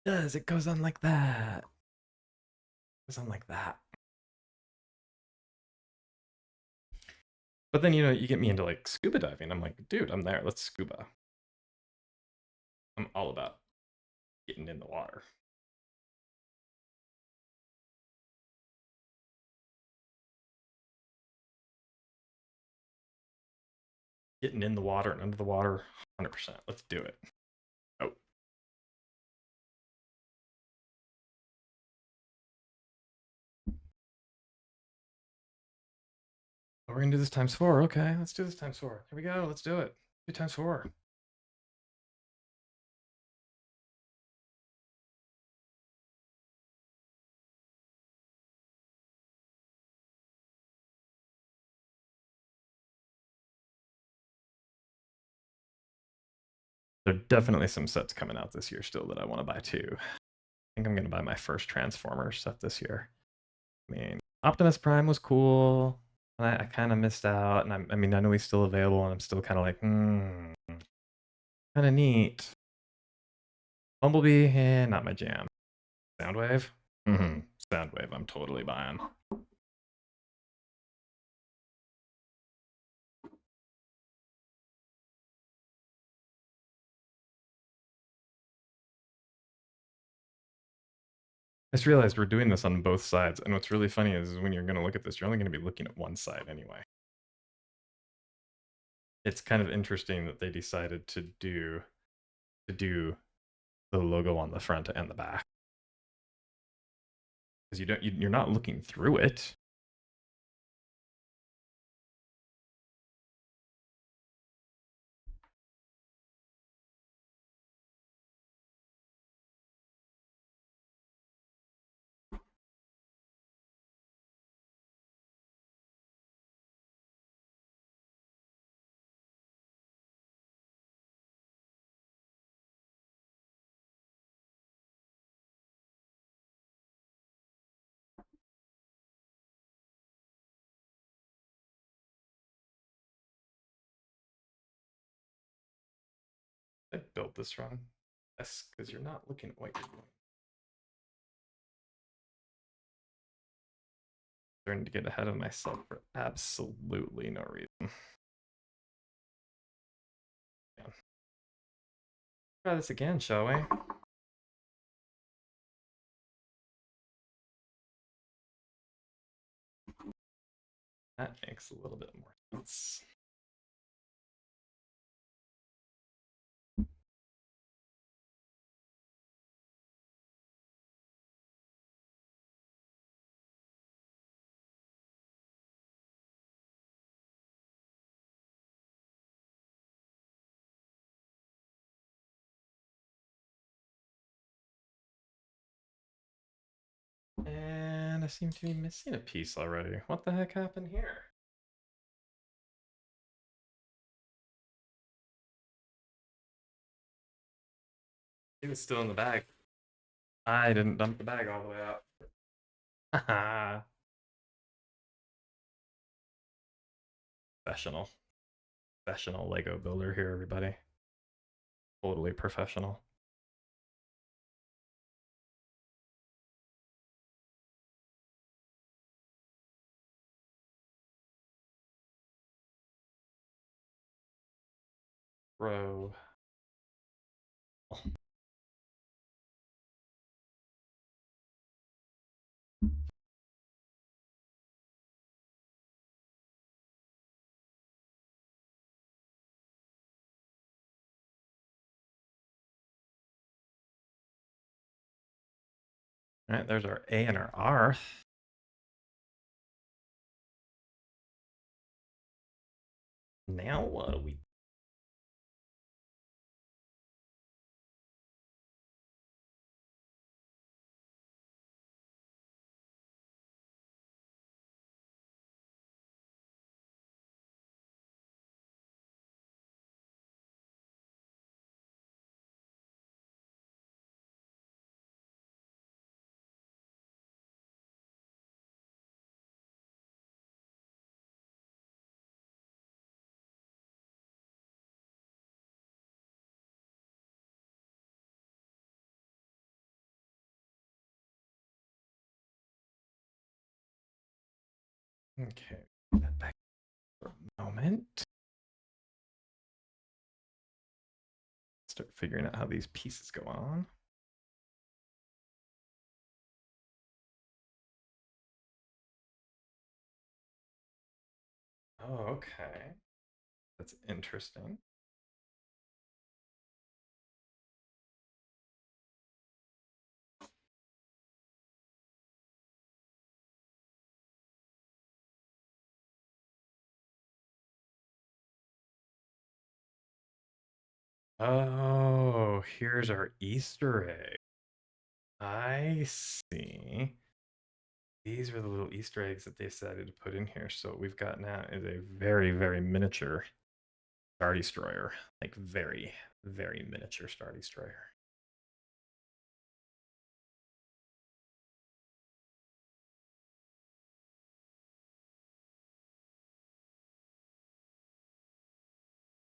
does it goes on like that. It goes on like that. But then you get me into like scuba diving. I'm like, dude, I'm there. Let's scuba. I'm all about getting in the water. Getting in the water and under the water, 100%. Let's do it. Oh, we're gonna do this times 4. Okay, let's do this times 4. Here we go. Let's do it. 2 times 4. There are definitely some sets coming out this year still that I want to buy too. I think I'm gonna buy my first Transformers set this year. I mean, Optimus Prime was cool. And I kind of missed out, and I mean, I know he's still available, and I'm still kind of like, kind of neat. Bumblebee, not my jam. Soundwave, Soundwave, I'm totally buying. I just realized we're doing this on both sides, and what's really funny is when you're going to look at this, you're only going to be looking at one side anyway. It's kind of interesting that they decided to do the logo on the front and the back, because you're not looking through it. I built this wrong. Yes, because you're not looking at what you're doing. Starting to get ahead of myself for absolutely no reason. Yeah. Try this again, shall we? That makes a little bit more sense. And I seem to be missing a piece already. What the heck happened here? It was still in the bag. I didn't dump the bag all the way out. Haha. Professional. Professional Lego builder here, everybody. Totally professional. Bro. All right, there's our A and our R. Now what do we? Okay, put that back for a moment. Start figuring out how these pieces go on. Oh, okay. That's interesting. Oh, here's our Easter egg. I see. These are the little Easter eggs that they decided to put in here. So what we've got now is a very, very miniature Star Destroyer. Like very, very miniature Star Destroyer.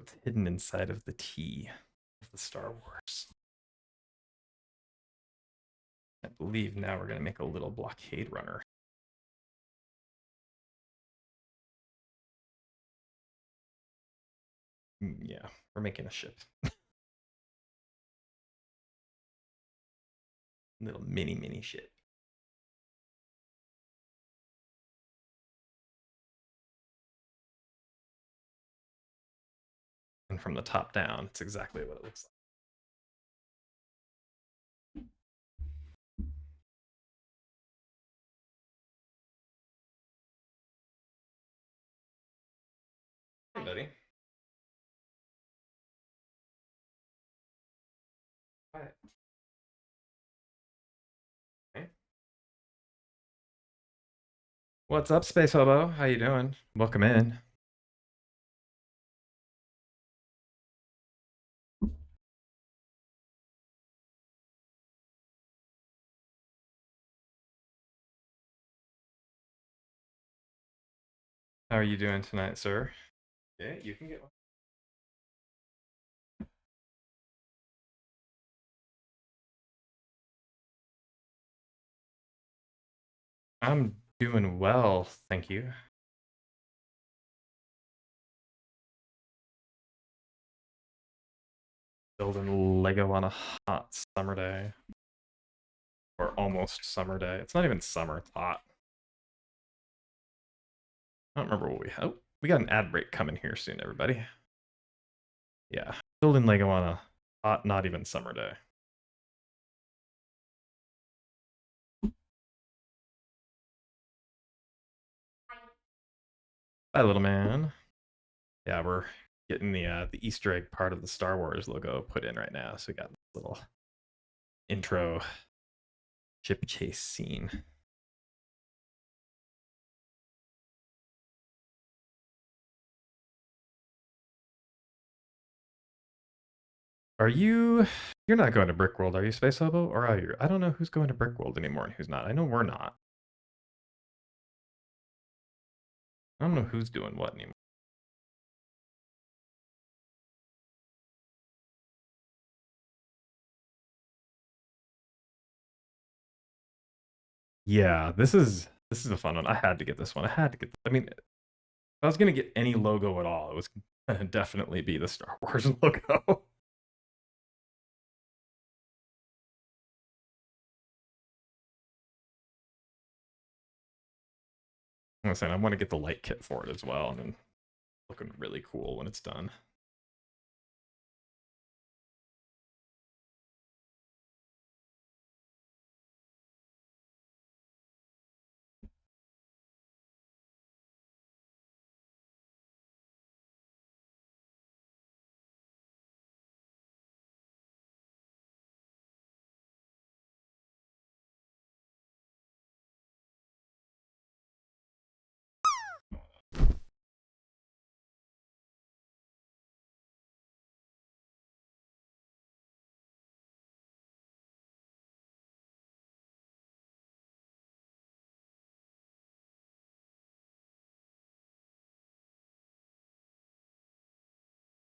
It's hidden inside of the T of the Star Wars. I believe now we're going to make a little blockade runner. Yeah, we're making a ship. Little mini ship. And from the top down, it's exactly what it looks like. Hey, buddy. Hi. Hey. What's up, Space Hobo? How you doing? Welcome in. How are you doing tonight, sir? Yeah, you can get one. I'm doing well, thank you. Building Lego on a hot summer day. Or almost summer day. It's not even summer, it's hot. I don't remember what we have. Oh, we got an ad break coming here soon, everybody. Yeah, building Lego on a hot, not even summer day. Bye, little man. Yeah, we're getting the Easter egg part of the Star Wars logo put in right now. So we got this little intro ship chase scene. Are you? You're not going to Brickworld, are you, Space Hobo? Or are you? I don't know who's going to Brickworld anymore and who's not. I know we're not. I don't know who's doing what anymore. Yeah, this is a fun one. I had to get this one. I had to get. I mean, if I was gonna get any logo at all, it was gonna definitely be the Star Wars logo. I'm saying I want to get the light kit for it as well, and then looking really cool when it's done.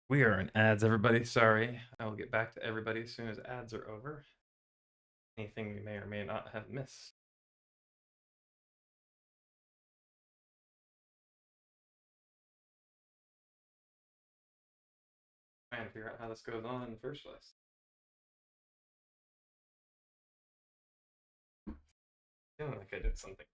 We are in ads, everybody. Sorry. I will get back to everybody as soon as ads are over. Anything we may or may not have missed. Trying to figure out how this goes on in the first place. Feeling like I did something.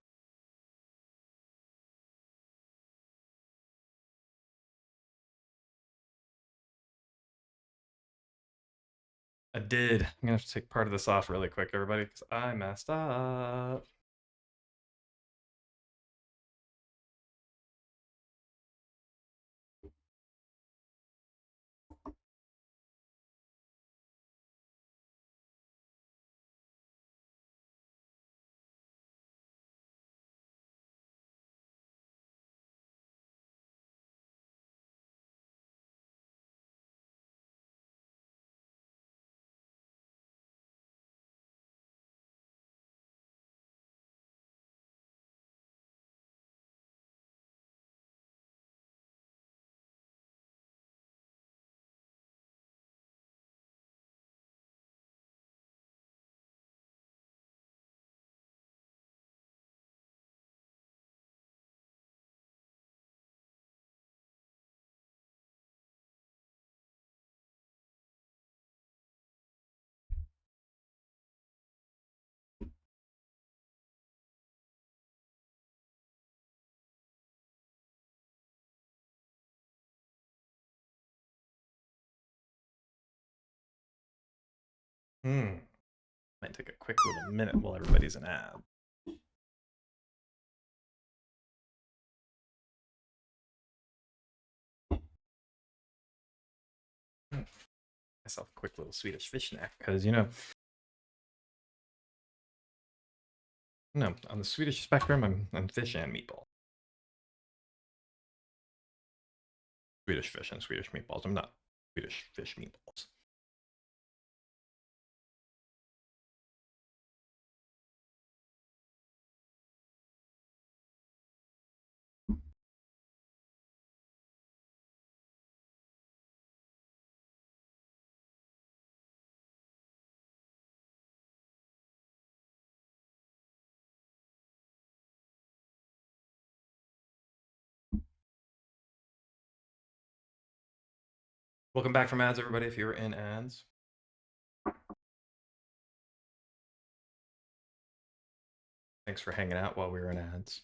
I did. I'm gonna have to take part of this off really quick, everybody, because I messed up. Might take a quick little minute while everybody's in ad. Myself a quick little Swedish fish snack because no, on the Swedish spectrum, I'm fish and meatball. Swedish fish and Swedish meatballs. I'm not Swedish fish meatballs. Welcome back from ads, everybody. If you were in ads, thanks for hanging out while we were in ads.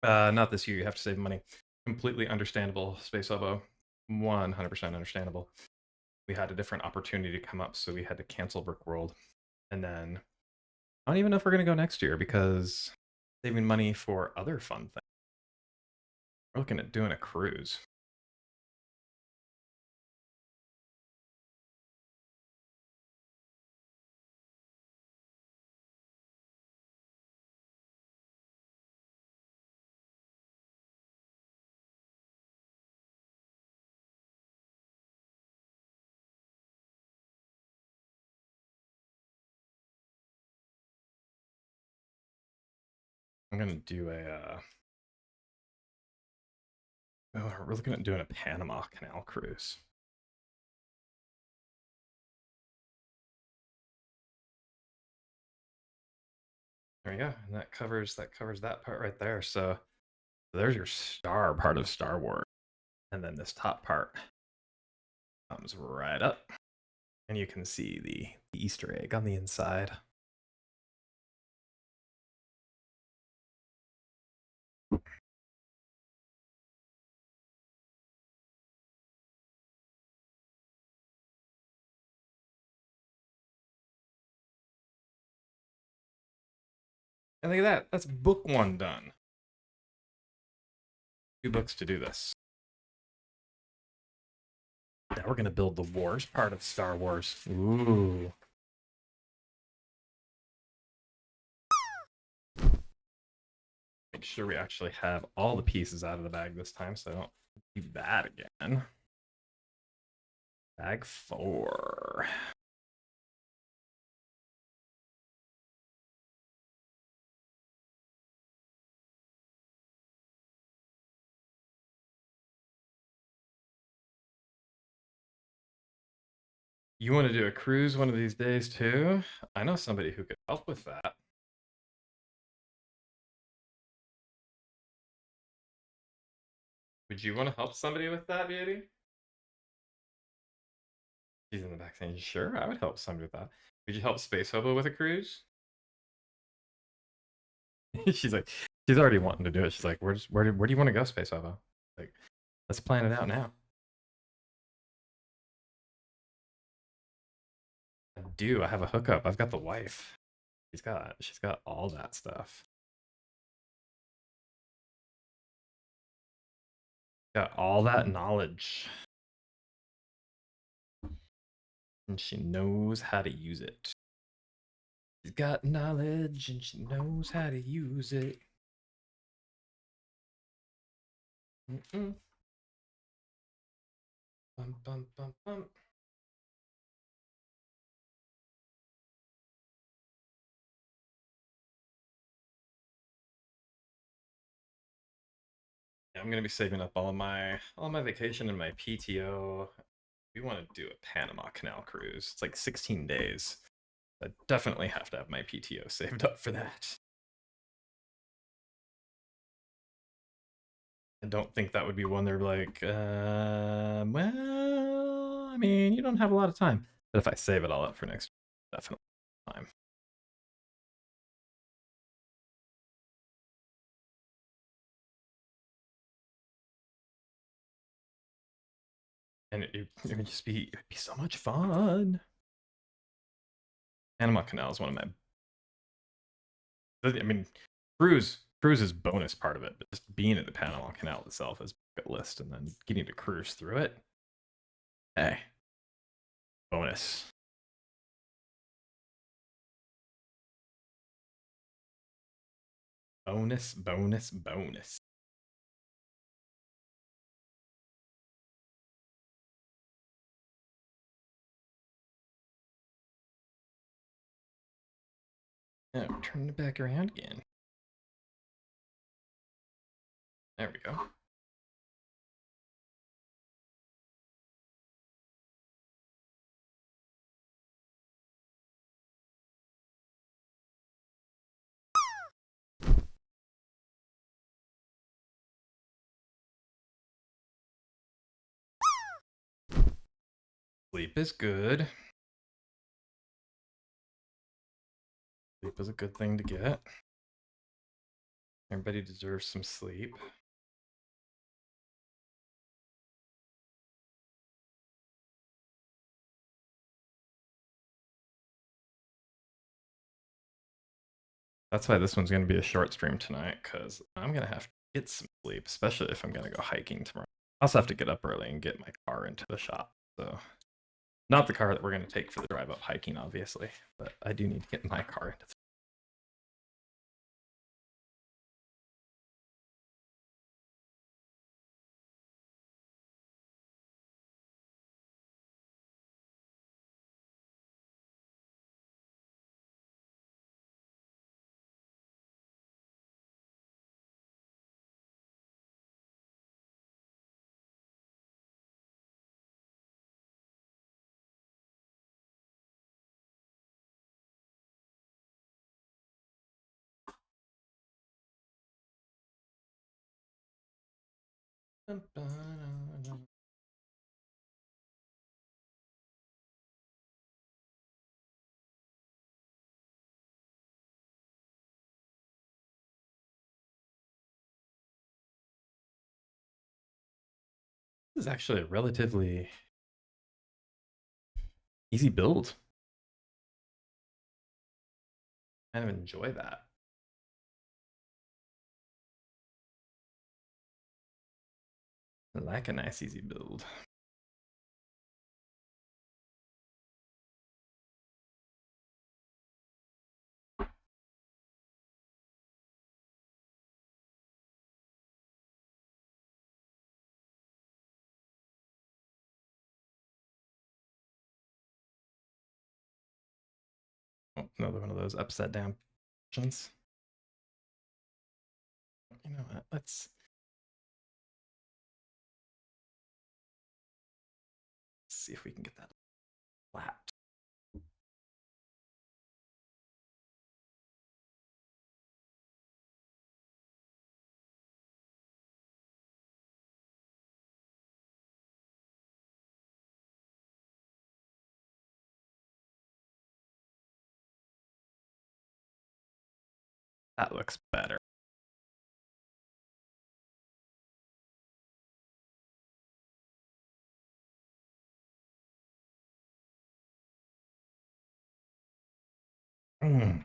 Not this year. You have to save money. Completely understandable, Space Obo. 100% understandable. We had a different opportunity to come up, so we had to cancel Brick World. And then I don't even know if we're going to go next year because saving money for other fun things. We're looking at doing a cruise. I'm going to do a we're looking at doing a Panama Canal cruise. There we go. And that covers that part right there. So there's your star part of Star Wars. And then this top part comes right up. And you can see the Easter egg on the inside. And look at that. That's book 1 done. 2 books to do this. Now we're going to build the wars part of Star Wars. Ooh. Make sure we actually have all the pieces out of the bag this time so I don't do that again. Bag 4. You want to do a cruise one of these days too? I know somebody who could help with that. Would you want to help somebody with that, Beauty? She's in the back saying, sure, I would help somebody with that. Would you help Space Hobo with a cruise? She's like, she's already wanting to do it. She's like, where do you want to go, Space Hobo? Like, let's plan it out now. I do. I have a hookup. I've got the wife. She's got all that stuff. Got all that knowledge. And she knows how to use it. She's got knowledge and she knows how to use it. Mm-mm. Bum, bum, bum, bum. Yeah, I'm gonna be saving up all my vacation and my PTO. We want to do a Panama Canal cruise. It's like 16 days. I definitely have to have my PTO saved up for that. I don't think that would be one they're like, well, I mean, you don't have a lot of time. But if I save it all up for next year, definitely time. And it would just be, it'd be so much fun. Panama Canal is one of my, I mean, cruise is bonus part of it, but just being at the Panama Canal itself is bucket list, and then getting to cruise through it. Hey, bonus. Bonus, bonus, bonus. Now, turn it back around again. There we go. Sleep is good. Sleep is a good thing to get. Everybody deserves some sleep. That's why this one's going to be a short stream tonight, because I'm going to have to get some sleep, especially if I'm going to go hiking tomorrow. I also have to get up early and get my car into the shop. So, not the car that we're going to take for the drive up hiking, obviously, but I do need to get my car into the This is actually a relatively easy build. Kind of enjoy that. I like a nice easy build. Oh, another one of those upside down options. You know what? Let's see if we can get that flat. That looks better. Mm.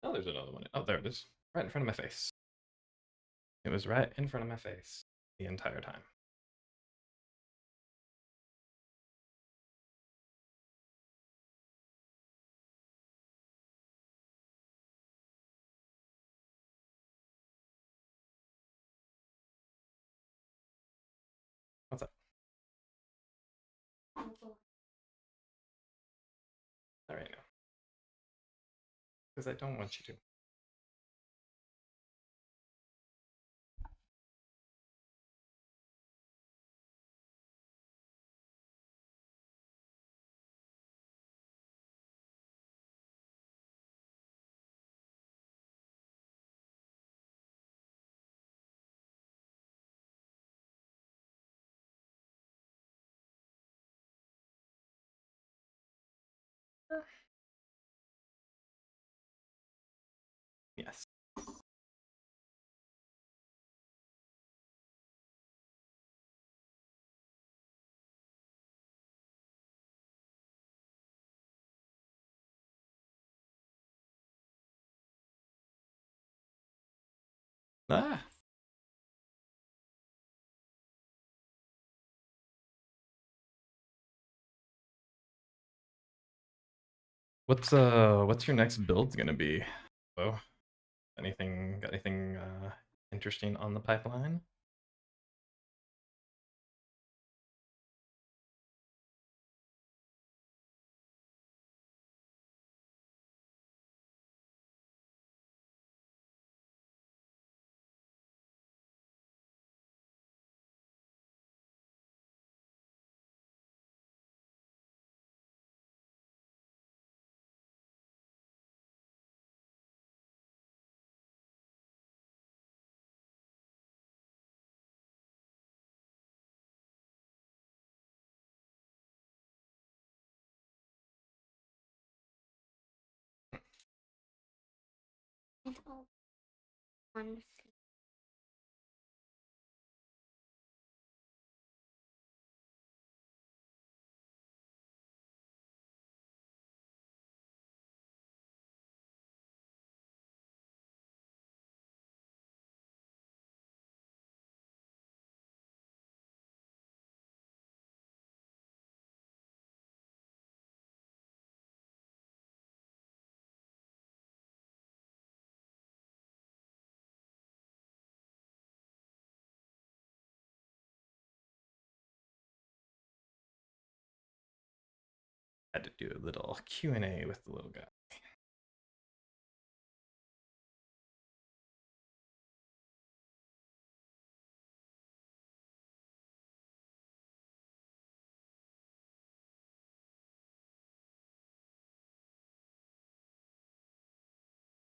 Oh, there's another one. Oh, there it is. Right in front of my face. It was right in front of my face the entire time. What's up? All right now. Because I don't want you to. Yes. Ah. What's your next build gonna be? Oh, got anything interesting on the pipeline? One. Had to do a little Q&A with the little guy.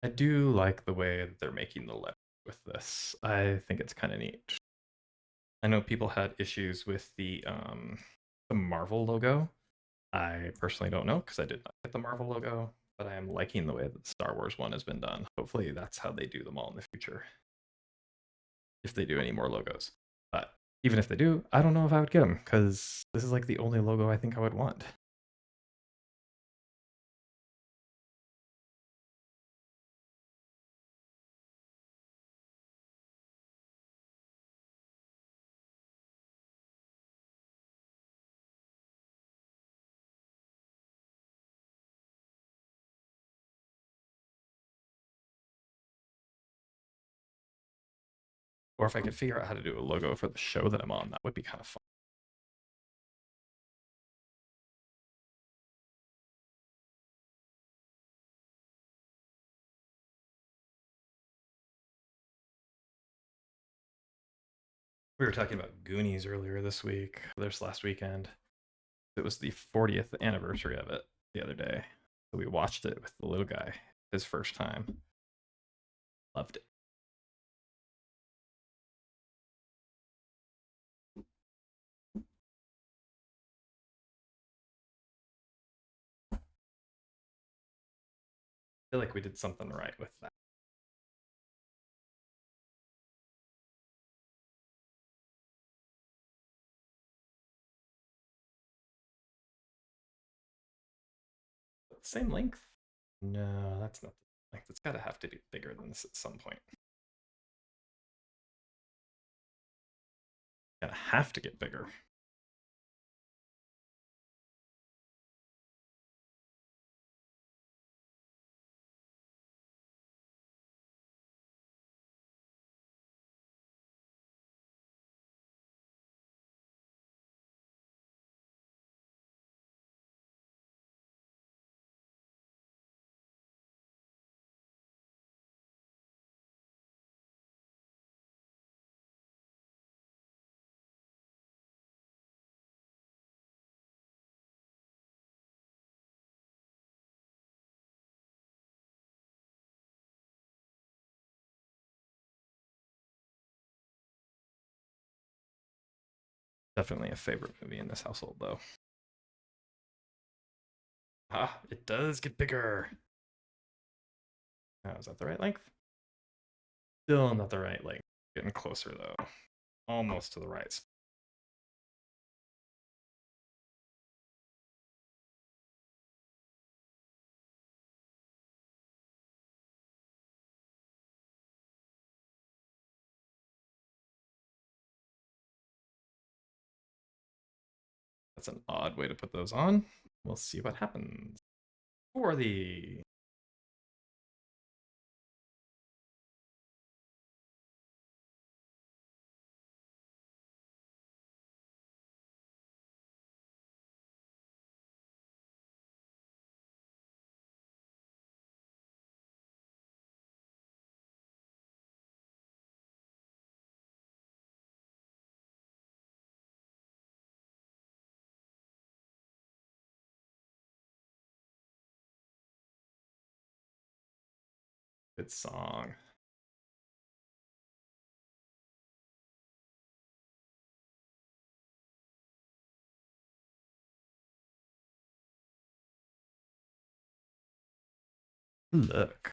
I do like the way that they're making the letter with this. I think it's kind of neat. I know people had issues with the Marvel logo. I personally don't know because I did not get the Marvel logo, but I am liking the way that the Star Wars one has been done. Hopefully, that's how they do them all in the future, if they do any more logos. But even if they do, I don't know if I would get them because this is like the only logo I think I would want. Or if I could figure out how to do a logo for the show that I'm on, that would be kind of fun. We were talking about Goonies earlier this week, this last weekend. It was the 40th anniversary of it the other day. So we watched it with the little guy, his first time. Loved it. I feel like we did something right with that. Same length? No, that's not the length. It's got to have to be bigger than this at some point. Gotta have to get bigger. Definitely a favorite movie in this household, though. Ah, it does get bigger. Oh, is that the right length? Still not the right length. Getting closer, though. Almost to the right spot. That's an odd way to put those on. We'll see what happens. For the good song. Look.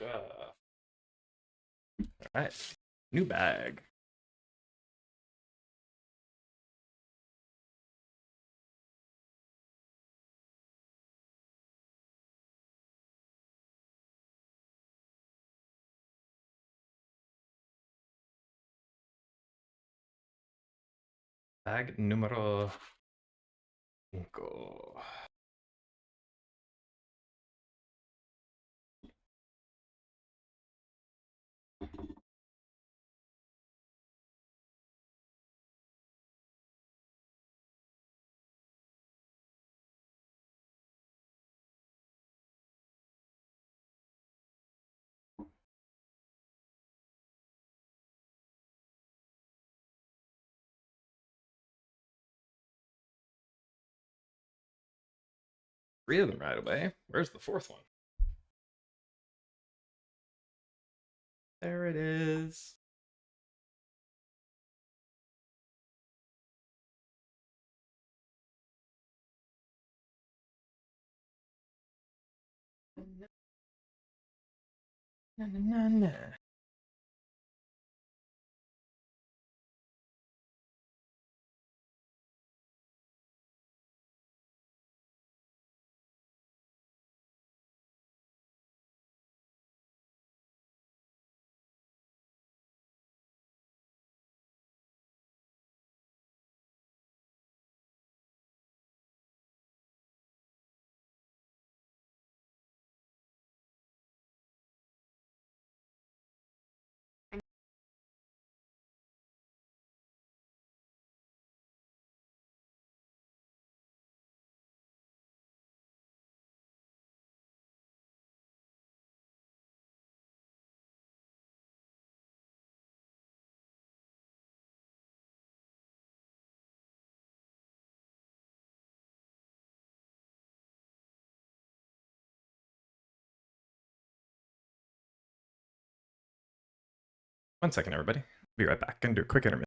back up. All right, new bag. Bag numero 5. Three of them right away. Where's the fourth one? There it is. Na, na, na, na. One second, everybody. Be right back. Gonna do a quick intermission.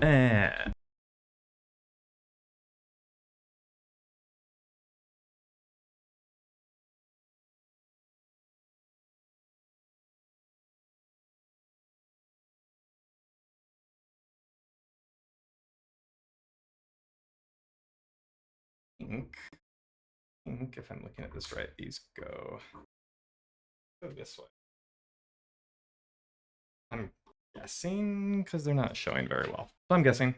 And think if I'm looking at this right, these go this way. I'm guessing because they're not showing very well. So I'm guessing.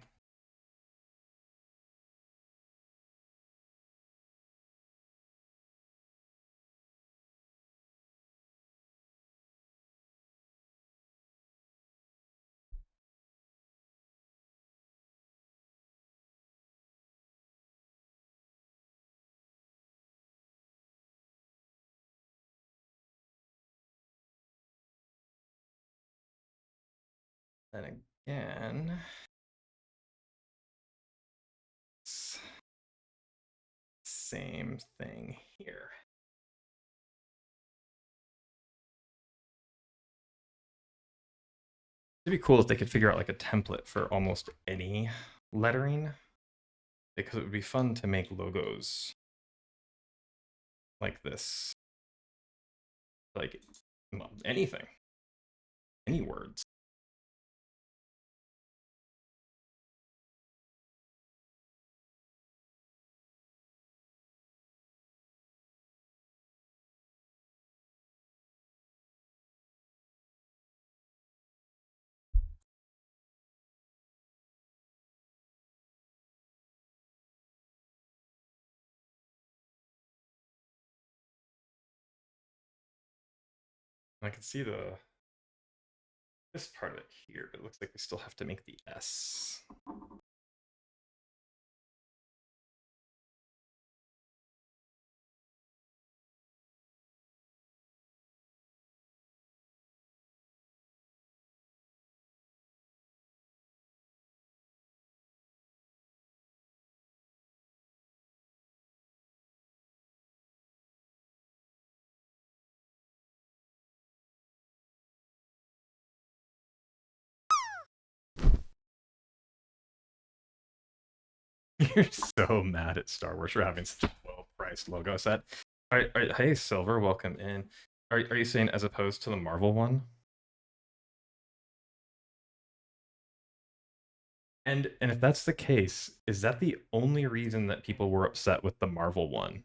And again, same thing here. It'd be cool if they could figure out like a template for almost any lettering, because it would be fun to make logos like this. Like anything, any words. I can see this part of it here, but it looks like we still have to make the S. You're so mad at Star Wars for having such a well-priced logo set. Hey, Silver, welcome in. Are you saying as opposed to the Marvel one? And if that's the case, is that the only reason that people were upset with the Marvel one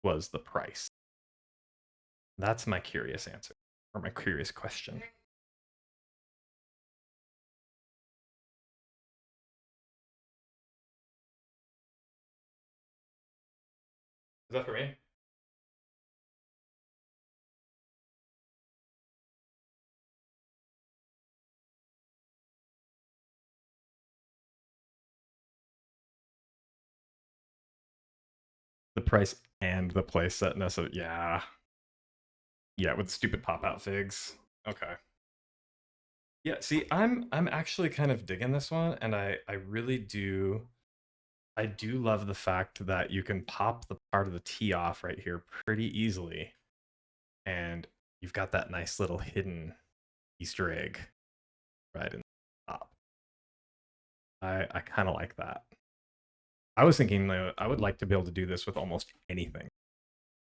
was the price? That's my curious answer, or my curious question. Is that for me? The price and the play setness of yeah. Yeah, with stupid pop-out figs. Okay. Yeah, see, I'm actually kind of digging this one, and I really do I do love the fact that you can pop the part of the T off right here pretty easily, and you've got that nice little hidden Easter egg right in the top. I kind of like that. I was thinking I would like to be able to do this with almost anything.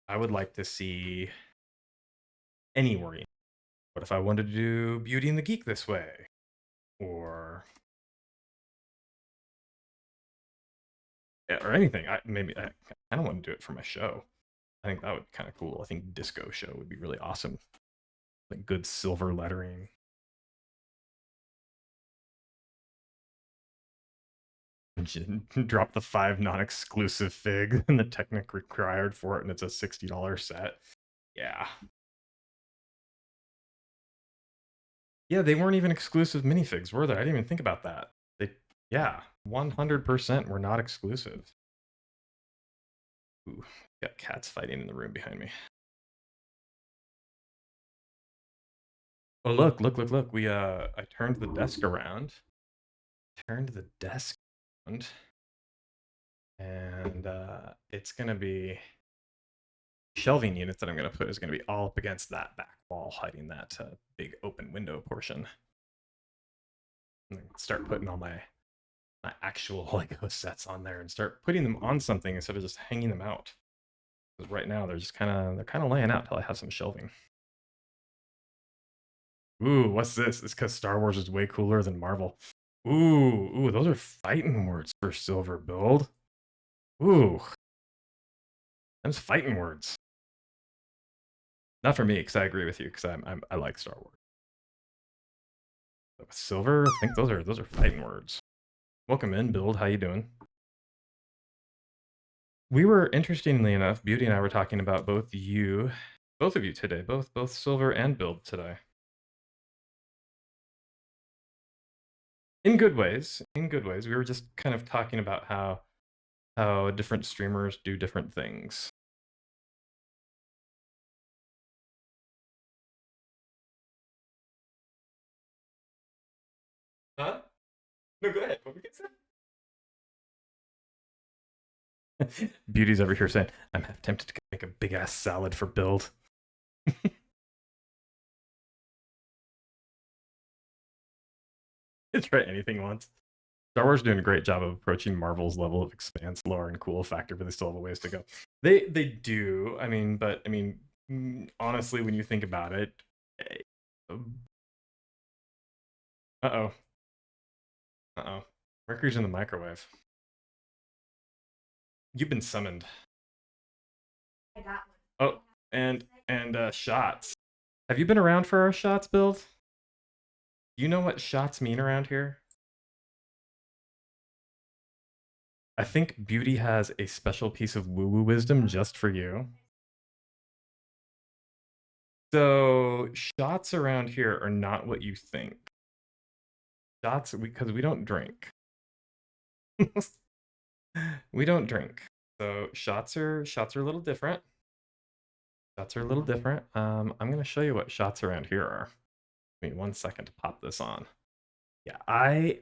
I would like to see any worry. What if I wanted to do Beauty and the Geek this way? Or anything. I don't want to do it for my show. I think that would be kind of cool. I think disco show would be really awesome. Like good silver lettering. Drop the 5 non-exclusive fig and the technic required for it, and it's a $60 set. Yeah. Yeah, they weren't even exclusive minifigs, were they? I didn't even think about that. Yeah, 100% were not exclusive. Ooh, got cats fighting in the room behind me. Oh, look. We I turned the desk around. And it's gonna be shelving units that I'm gonna put is gonna be all up against that back wall, hiding that big open window portion. And start putting all my actual Lego sets on there and start putting them on something instead of just hanging them out. Because right now they're just kind of laying out till I have some shelving. Ooh, what's this? It's because Star Wars is way cooler than Marvel. Ooh, those are fighting words for Silver build. Ooh, them's fighting words. Not for me, because I agree with you, because I like Star Wars. But with Silver, I think those are fighting words. Welcome in, Build. How you doing? We were, interestingly enough, Beauty and I were talking about both of you today, both Silver and Build today. In good ways. We were just kind of talking about how different streamers do different things. Huh? No, go ahead. What were you gonna say? Beauty's over here saying, I'm half tempted to make a big ass salad for Build. Try anything once. Star Wars is doing a great job of approaching Marvel's level of expanse, lore, and cool factor, but they still have a ways to go. They do. I mean, honestly, when you think about it, uh oh, Mercury's in the microwave. You've been summoned. I got Oh, one. and shots. Have you been around for our shots build? Do you know what shots mean around here? I think Beauty has a special piece of woo-woo wisdom just for you. So shots around here are not what you think. Shots, because we don't drink. We don't drink. So shots are a little different. I'm gonna show you what shots around here are. Give me 1 second to pop this on. Yeah,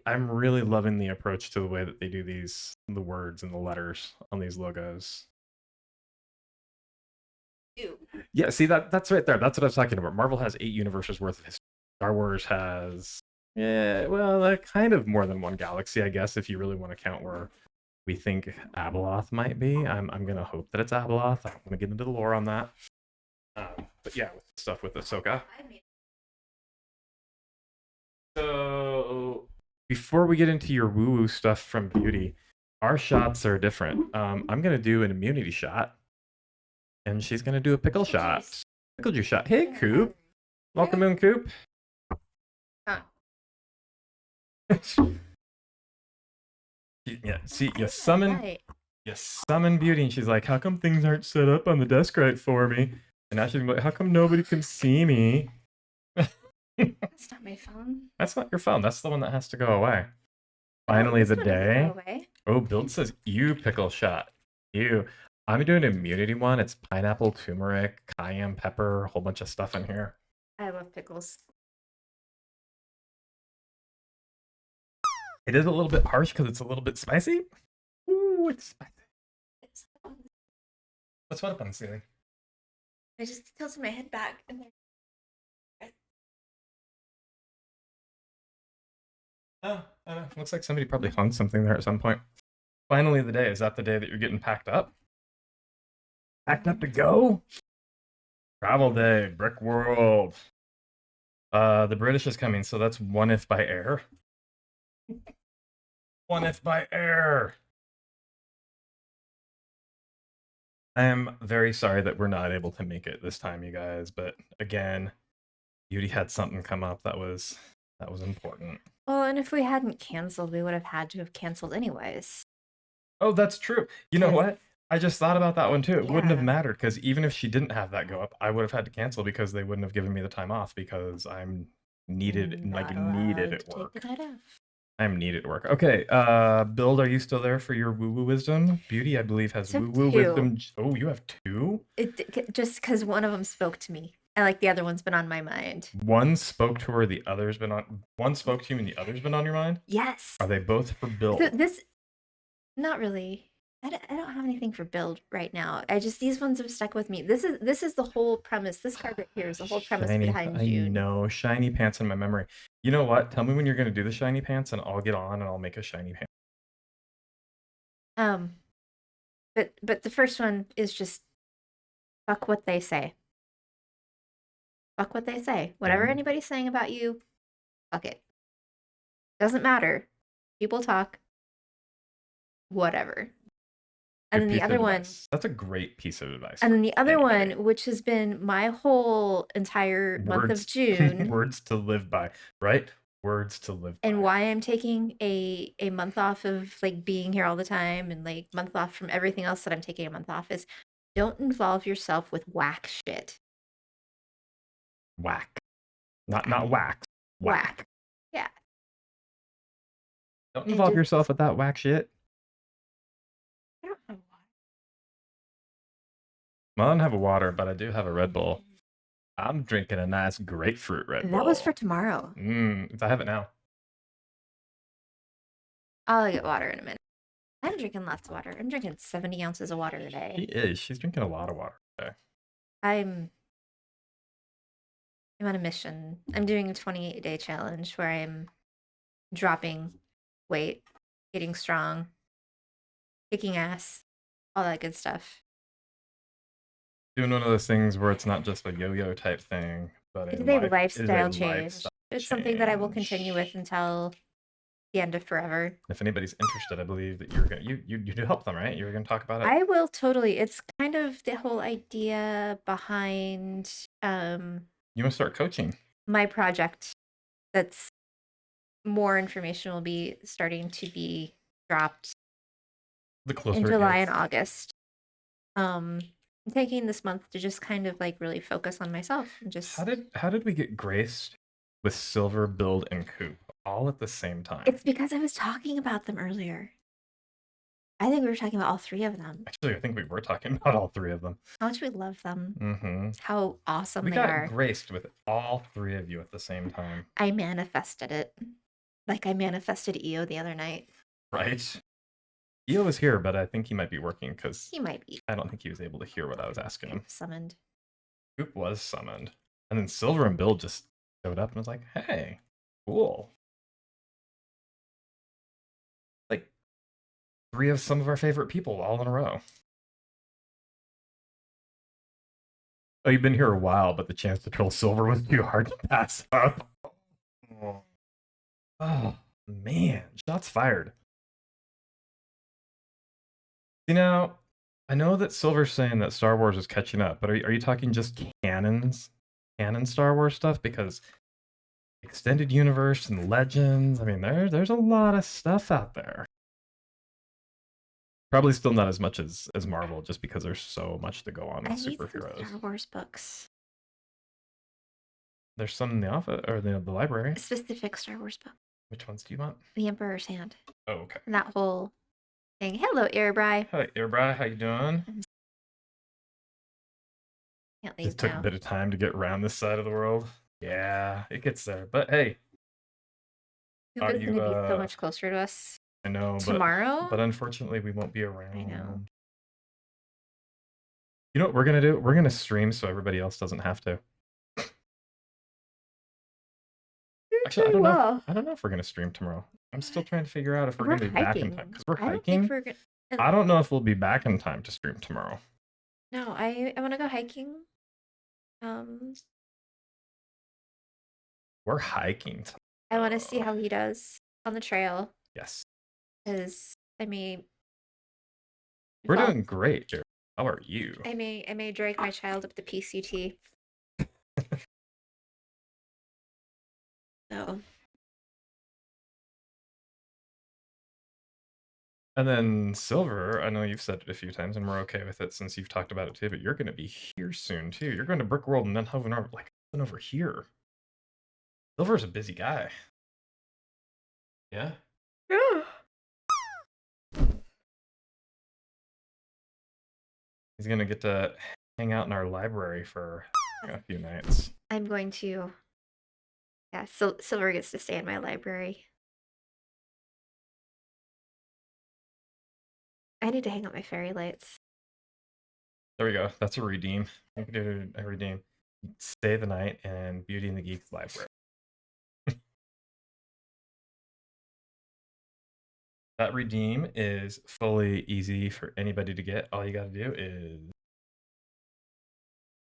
I'm really loving the approach to the way that they do the words and the letters on these logos. Yeah, see that's right there. That's what I was talking about. Marvel has 8 universes worth of history. Star Wars has, yeah, well, kind of more than one galaxy, I guess, if you really want to count where we think Abeloth might be. I'm gonna hope that it's Abeloth. I'm gonna get into the lore on that. But yeah, with stuff with Ahsoka. So before we get into your woo-woo stuff from Beauty, our shots are different. I'm gonna do an immunity shot, and she's gonna do a pickle shot. Pickle juice shot. Hey, Coop. Welcome in, Coop. Yeah, see, you summon Beauty, and she's like, "How come things aren't set up on the desk right for me?" And now she's like, "How come nobody can see me?" That's not my phone. That's not your phone. That's the one that has to go away. Finally, This the one doesn't day. go away. Oh, Build says you pickle shot. You. I'm doing an immunity one. It's pineapple, turmeric, cayenne pepper, a whole bunch of stuff in here. I love pickles. It is a little bit harsh because it's a little bit spicy. Ooh, it's spicy. What's up on the ceiling? I just tilted my head back and there. Oh, I don't know. Looks like somebody probably hung something there at some point. Finally, the day. Is that the day that you're getting packed up? Packed up to go? Travel day, Brick World. The British is coming, so that's one if by air. One if by air. I am very sorry that we're not able to make it this time, you guys. But again, Beauty had something come up that was important. Well, and if we hadn't canceled, we would have had to have canceled anyways. Oh, that's true. You know what? I just thought about that one too. It wouldn't have Yeah. mattered because even if she didn't have that go up, I would have had to cancel because they wouldn't have given me the time off because I'm needed, Not needed allowed at to work. Take the night off. I'm needed at work. Okay, Build, are you still there for your woo-woo wisdom? Beauty, I believe, has So woo-woo two. wisdom. Oh, you have two? Just because one of them spoke to me, and like the other one's been on my mind. One spoke to her, the other's been on. One spoke to you, and the other's been on your mind. Yes. Are they both for Build? This, not really. I don't have anything for build right now. These ones have stuck with me. This is the whole premise. This card right here is the whole premise Shiny, behind I June. know, shiny pants in my memory. You know what? Tell me when you're gonna do the shiny pants, and I'll get on and I'll make a shiny pants. But the first one is just fuck what they say. Fuck what they say. Whatever Yeah. anybody's saying about you, fuck it. Doesn't matter. People talk. Whatever. And Good then the piece of other one, advice. That's a great piece of advice. and for then the other anybody. one, which has been my whole entire month of June, Words to live by, right? Words to live by. and why I'm taking a month off of like being here all the time and like month off from everything else that I'm taking a month off is don't involve yourself with whack shit. Whack. Not wax. Whack. Yeah. Don't And involve just- yourself with that whack shit. I don't know why. Well, I don't have a water, but I do have a Red Bull. I'm drinking a nice grapefruit Red Bull. That was for tomorrow. I have it now. I'll get water in a minute. I'm drinking lots of water. I'm drinking 70 ounces of water She today. is. She's drinking a lot of water today. I'm on a mission. I'm doing a 28-day challenge where I'm dropping weight, getting strong, kicking ass, all that good stuff. Doing one of those things where it's not just a yo-yo type thing, but It's a a life- lifestyle it is a change. lifestyle It's something that I will change. continue with until the end of forever. If anybody's interested, I believe that you're gonna you do help them, right? You were gonna talk about it. I will totally. It's kind of the whole idea behind You want to start coaching? my project. That's more information will be starting to be dropped The closer in it July and gets. August. I'm taking this month to just kind of like really focus on myself and just. How did we get graced with Silver, Build, and Coop all at the same time? It's because I was talking about them earlier. I think we were talking about all three of them. Actually, I think we were talking about all three of them. How much we love them. Mm-hmm. How awesome We they got are. graced with all three of you at the same time, I manifested it. Like I manifested EO the other night. right? Eo was here, but I think he might be working because He might be I don't think he was able to hear what I was asking him. summoned. Coop was summoned, and then Silver and Build just showed up and was like, "Hey, cool." Like 3 of some of our favorite people all in a row. Oh, you've been here a while, but the chance to troll Silver was too hard to pass up. Oh, man. Shots fired. You know, I know that Silver's saying that Star Wars is catching up, but are you talking just canon Star Wars stuff? Because extended universe and legends, I mean, there's a lot of stuff out there. Probably still not as much as Marvel, just because there's so much to go on I with need some superheroes. Star Wars books. There's some in the office or the library. A specific Star Wars book. Which ones do you want? The Emperor's Hand. Oh, okay. And that whole thing. Hello, Airbry. Hi, Airbry. How you doing? Can't leave It took now. a bit of time to get around this side of the world. Yeah, it gets there. But hey, are Cuba's you, gonna be so much closer to us I know, tomorrow. but unfortunately we won't be around. I know. You know what we're gonna do? We're gonna stream so everybody else doesn't have to. Actually, I don't know. I don't know if we're gonna stream tomorrow. I'm still trying to figure out if we're gonna be back in time because we're I don't think hiking. we're gonna. I don't know if we'll be back in time to stream tomorrow. No, I want to go hiking. We're hiking. I want to see how he does on the trail. Yes, Because I may. we're well, doing great, Jared. How are you? I may drag my child up the PCT. So And then Silver, I know you've said it a few times, and we're okay with it since you've talked about it too. But you're going to be here soon too. You're going to Brickworld and then hovering over here. Silver's a busy guy. Yeah. He's going to get to hang out in our library for a few nights. I'm going to. Yeah, Silver gets to stay in my library. I need to hang up my fairy lights. There we go. That's a redeem. You can do a redeem. Stay the night in Beauty and the Geeks library. That redeem is fully easy for anybody to get. All you got to do is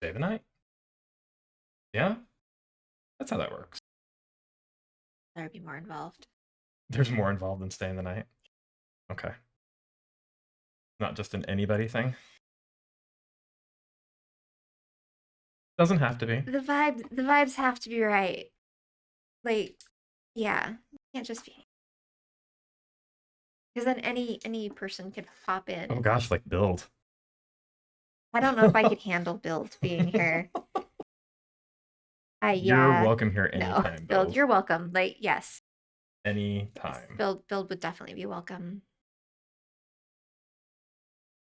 stay the night. Yeah? That's how that works. There would be more involved. There's more involved than staying the night. Okay. Not just an anybody thing. Doesn't have to be. The vibes have to be right. Like, yeah, can't just be. Because then any person could pop in. Oh gosh, like Build. I don't know if I could handle Build being here. You're Yeah. welcome here No, anytime, Build, Build. you're welcome. Like, yes. Yes, Anytime. Build would definitely be welcome.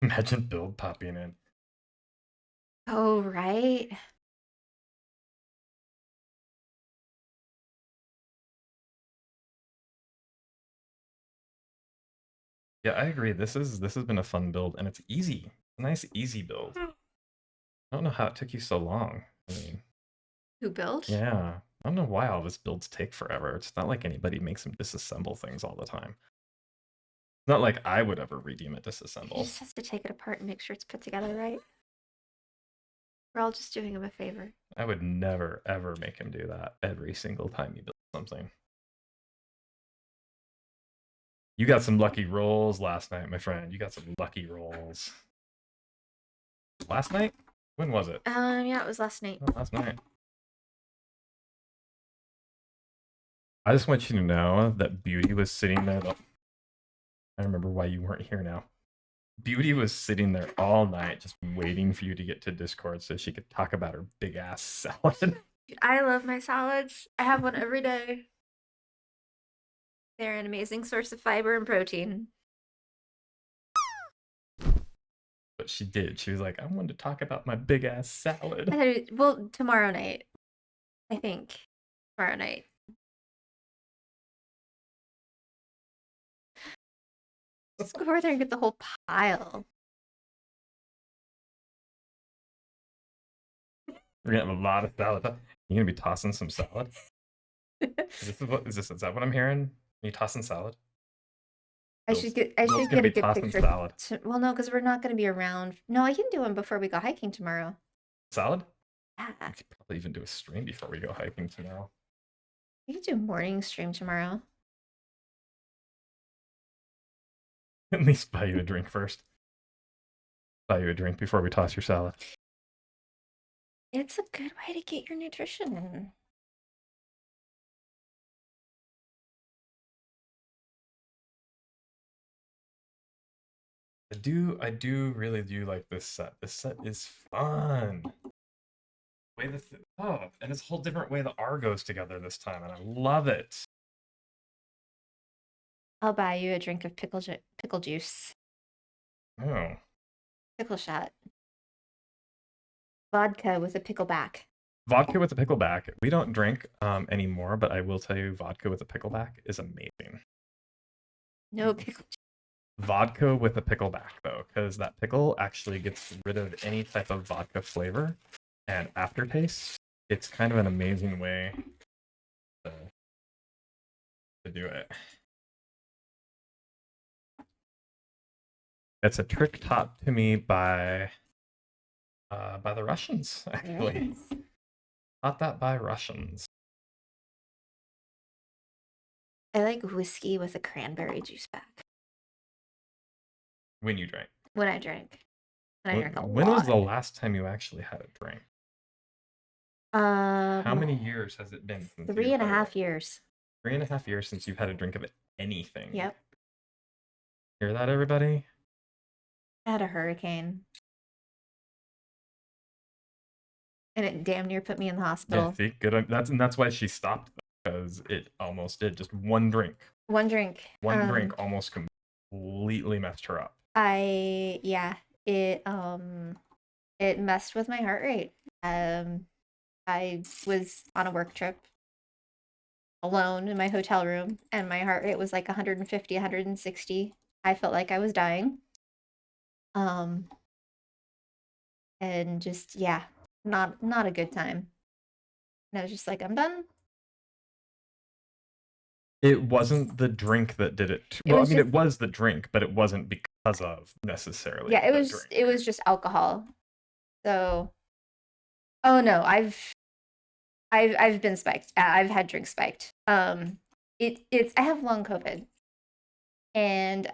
Imagine Build popping in. Oh, right. Yeah, I agree. This has been a fun build, and it's easy. A nice, easy build. I don't know how it took you so long. I mean, Who build? yeah. I don't know why all this builds take forever. It's not like anybody makes them disassemble things all the time. It's not like I would ever redeem a He disassemble. just has to take it apart and make sure it's put together right. We're all just doing him a favor. I would never, ever make him do that every single time you build something. You got some lucky rolls last night, my friend. You got some lucky rolls. Last night? When was it? Yeah, it was last night. Oh, last night. I just want you to know that Beauty was sitting there. I remember why you weren't here now. Beauty was sitting there all night just waiting for you to get to Discord so she could talk about her big ass salad. I love my salads. I have one every day. They're an amazing source of fiber and protein. But she did. She was like, I wanted to talk about my big ass salad. Well, tomorrow night. I think. Tomorrow night. Let's go over there and get the whole pile. We're gonna have a lot of salad. You gonna be tossing some salad? Is that what I'm hearing? Are you tossing salad? I Bill's, should get I Bill's should gonna get a be good tossing picture. salad. Well, no, because we're not going to be around. No, I can do them before we go hiking tomorrow. Salad? Yeah, We could probably even do a stream before we go hiking tomorrow. we can do a morning stream tomorrow. At least buy you a drink first. Buy you a drink before we toss your salad. It's a good way to get your nutrition in. I do really do like this set. This set is fun. Way and it's a whole different way the R goes together this time, and I love it. I'll buy you a drink of pickle juice. Oh, Pickle shot. Vodka with a pickleback. vodka with a pickleback. We don't drink anymore, but I will tell you, vodka with a pickleback is amazing. No pickle. Vodka with a pickleback, though, because that pickle actually gets rid of any type of vodka flavor and aftertaste. It's kind of an amazing way to do it. It's a trick taught to me by the Russians, actually. Yes. Taught that by Russians. I like whiskey with a cranberry juice pack. When you drank. When I drink. When I drink a When lot. was the last time you actually had a drink? How many years has it been? Since 3.5 years. 3.5 years since you've had a drink of anything. Yep. Hear that, everybody? I had a hurricane. And it damn near put me in the hospital. Yeah, see, good. That's why she stopped, because it almost did. Just one drink. One drink. One drink almost completely messed her up. It messed with my heart rate. I was on a work trip alone in my hotel room, and my heart rate was like 150, 160. I felt like I was dying. And just not a good time. And I was just like, I'm done. It wasn't the drink that did it. It Well, was I mean, just- it was the drink, but it wasn't because of necessarily. Yeah, it the was drink. it was just alcohol. So, oh no, I've been spiked. I've had drinks spiked. It's I have long COVID, and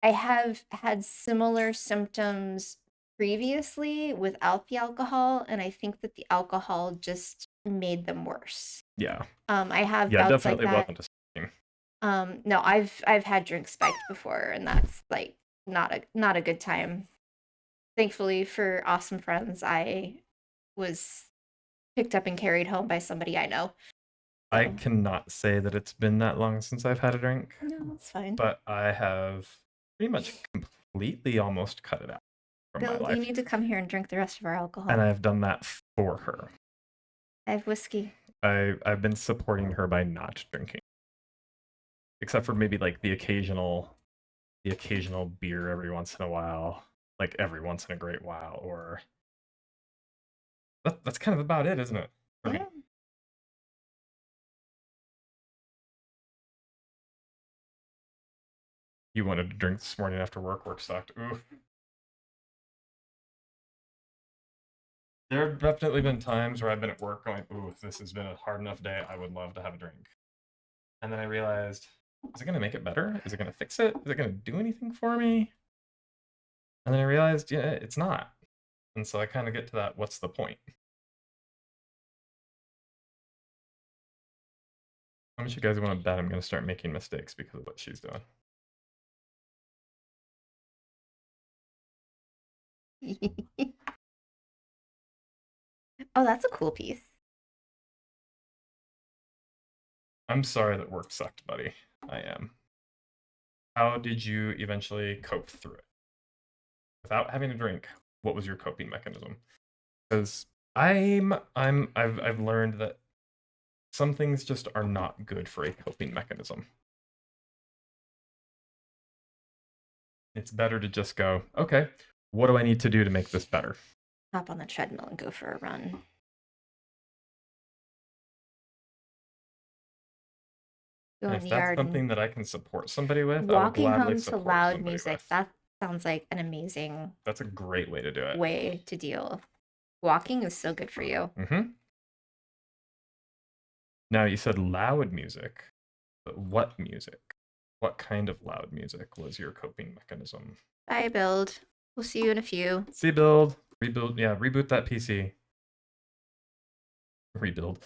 I have had similar symptoms previously without the alcohol, and I think that the alcohol just made them worse. Yeah. I have Yeah, bouts like definitely that. wasn't a thing. No, I've had drinks spiked before, and that's like not a good time. Thankfully, for awesome friends, I was picked up and carried home by somebody I know. I So, cannot say that it's been that long since I've had a drink, no, that's fine. but I have pretty much completely almost cut it out from my Bill, you life. need to come here and drink the rest of our alcohol. And I've done that for her. I have whiskey. I've been supporting her by not drinking. Except for maybe like the occasional beer every once in a while. Like every once in a great while, or that's kind of about it, isn't it? For me. Yeah. You wanted to drink this morning after work. Work sucked. Oof. There have definitely been times where I've been at work going, ooh, this has been a hard enough day. I would love to have a drink. And then I realized, is it going to make it better? Is it going to fix it? Is it going to do anything for me? And then I realized, yeah, it's not. And so I kind of get to that, what's the point? How much you guys want to bet I'm going to start making mistakes because of what she's doing? Oh, that's a cool piece. I'm sorry that work sucked, buddy. I am. How did you eventually cope through it? Without having a drink, what was your coping mechanism? Because I've learned that some things just are not good for a coping mechanism. It's better to just go, okay, what do I need to do to make this better? Hop on the treadmill and go for a run. Go And in if the that's yard and something that I can support somebody with, I will walking gladly home to support loud somebody music. with. That sounds like an amazing That's a great way to do it. way to deal. Walking is so good for you. Mm-hmm. Now you said loud music, but what music? What kind of loud music was your coping mechanism? Bye, Build. We'll see you in a few. See build, rebuild, yeah, reboot that PC. Rebuild.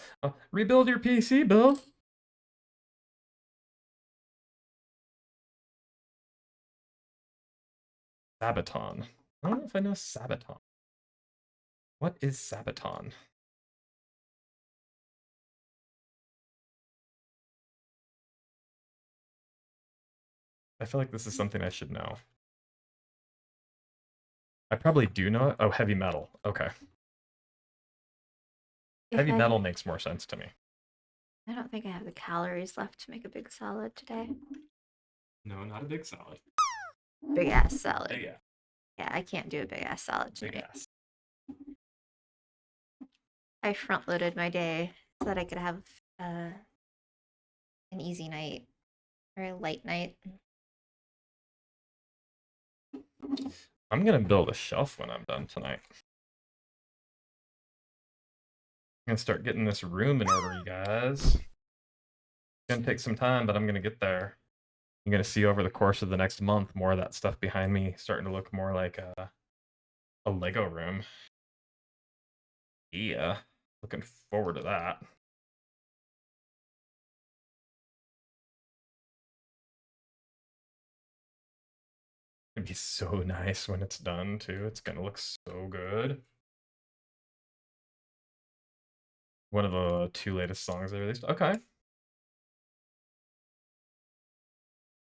Rebuild your PC, build. Sabaton. I don't know if I know Sabaton. What is Sabaton? I feel like this is something I should know. I probably do know it. Oh, heavy metal. Okay. Heavy metal makes more sense to me. I don't think I have the calories left to make a big salad today. No, not a big salad. Big ass salad. Big ass. Yeah, I can't do a big ass salad Big tonight. ass. I front loaded my day so that I could have an easy night or a light night. I'm gonna build a shelf when I'm done tonight. I'm gonna start getting this room in order, you guys. It's gonna take some time, but I'm gonna get there. You're gonna see over the course of the next month more of that stuff behind me starting to look more like a Lego room. Yeah, looking forward to that. It'd be so nice when it's done too. It's gonna look so good. One of the 2 latest songs they released. Okay.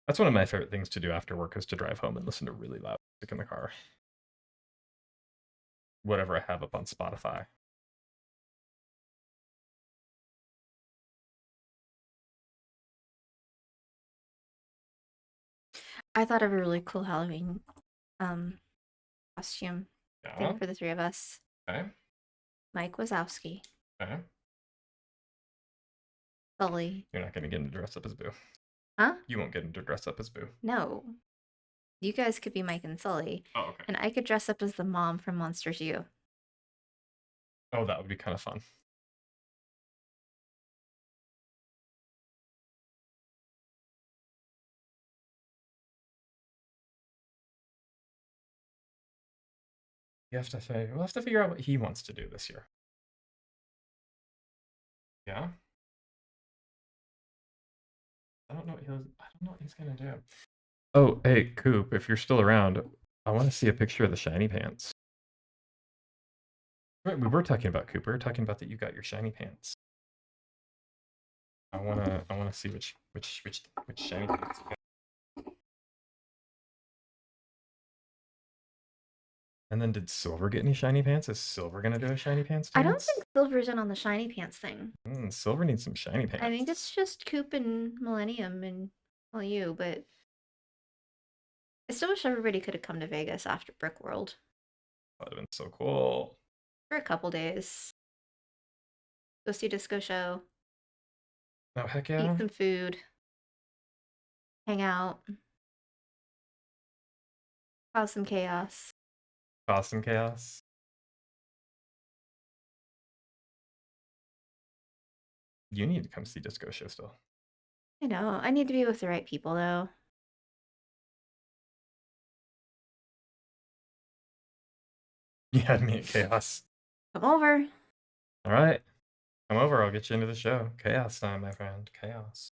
That's one of my favorite things to do after work is to drive home and listen to really loud music in the car. Whatever I have up on Spotify. I thought of a really cool Halloween costume Yeah. thing for the 3 of us. Okay. Mike Wazowski, Okay. Sully. You're not gonna get him to dress up as Boo. Huh? You won't get him to dress up as Boo. No. You guys could be Mike and Sully. Oh, okay. And I could dress up as the mom from Monsters U. Oh, that would be kind of fun. You have to say, we'll have to figure out what he wants to do this year. Yeah. I don't know what he's gonna do. Oh, hey, Coop, if you're still around, I want to see a picture of the shiny pants. Wait, we were talking about Coop. We were talking about that you got your shiny pants. I wanna see which shiny pants you got. And then did Silver get any shiny pants? Is Silver gonna do a shiny pants dance? I don't think Silver's in on the shiny pants thing. Silver needs some shiny pants. I think it's just Coop and Millennium and well you, but I still wish everybody could have come to Vegas after Brick World That would have been so cool. for a couple days. Go see Disco Show, Oh, heck yeah. eat some food, hang out, cause some chaos. Cause some chaos. You need to come see Disco Show still. I know. I need to be with the right people though. You had me at chaos. Come over. All right. Come over. I'll get you into the show. Chaos time, my friend. Chaos.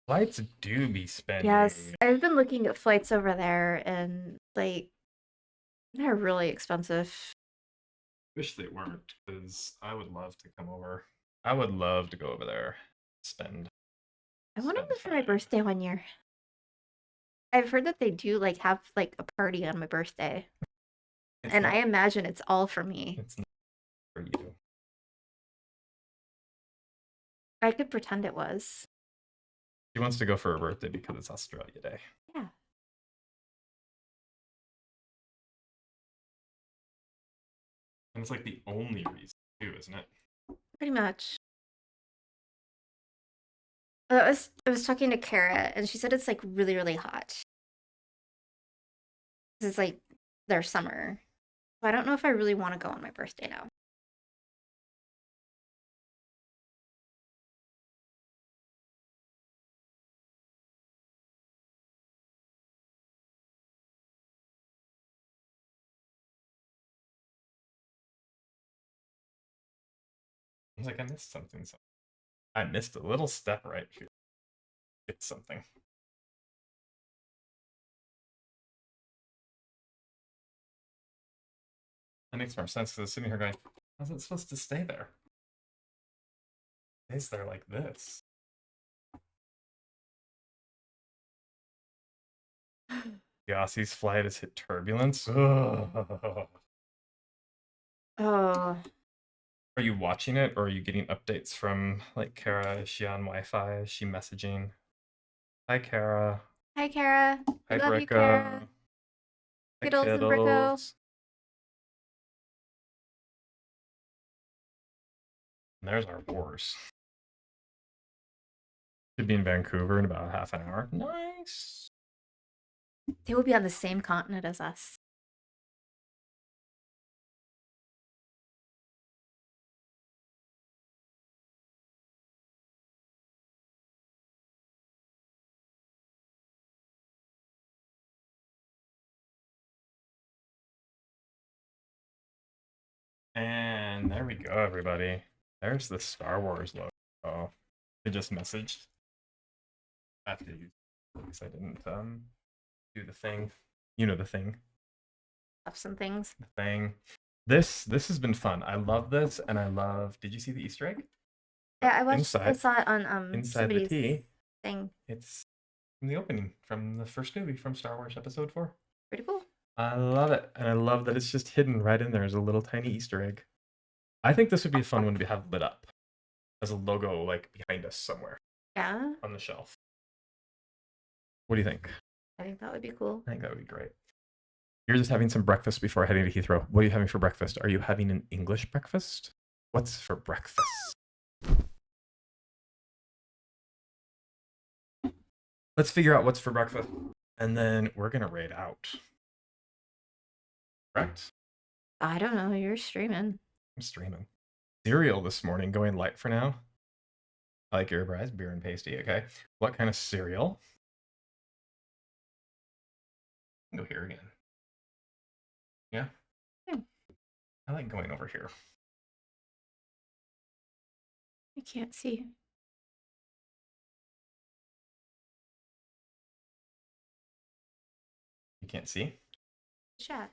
Flights do be spending. Yes, I've been looking at flights over there and like they're really expensive. Wish they weren't, because I would love to come over. I would love to go over there. Spend. I want to Spend go for my time. birthday one year. I've heard that they do like have like a party on my birthday. It's And not- I imagine it's all for me. It's not for you. I could pretend it was. She wants to go for her birthday because it's Australia Day. Yeah. And it's like the only reason too, isn't it? Pretty much. I was talking to Kara, and she said it's like really, really hot. It's like their summer. So I don't know if I really want to go on my birthday now. I was like, I missed something. I missed a little step right here. It's something. That makes more sense because I was sitting here going, how's it supposed to stay there? It stays there like this. The Aussie's flight has hit turbulence. Ugh. Oh, Are you watching it or are you getting updates from like Kara? Is she on Wi-Fi? Is she messaging? Hi, Kara. hi, Kara. Hi, I love Bricko. you, Kara. Hi, Kiddles and Bricko. Kiddles. And there's our wars. Should be in Vancouver in about half an hour. Nice. They will be on the same continent as us. And there we go, everybody. There's the Star Wars logo. Oh, I just messaged. After you, because I didn't do the thing. You know the thing. Of some things. The thing. This has been fun. I love this, and I love. Did you see the Easter egg? Yeah, I watched. I Inside- saw it on Inside the somebody's tea, thing. it's from the opening from the first movie from Star Wars Episode 4. Pretty cool. I love it, and I love that it's just hidden right in there as a little tiny Easter egg. I think this would be a fun one to have lit up as a logo, like behind us somewhere Yeah, on the shelf. What do you think? I think that would be cool. I think that would be great. You're just having some breakfast before heading to Heathrow. What are you having for breakfast? Are you having an English breakfast? What's for breakfast? Let's figure out what's for breakfast, and then we're gonna raid out. Correct? I don't know. You're streaming. I'm streaming. Cereal this morning, going light for now. I like your fries, beer and pasty. Okay. What kind of cereal? Go here again. Yeah. Yeah. I like going over here. I can't see. You can't see? Chat.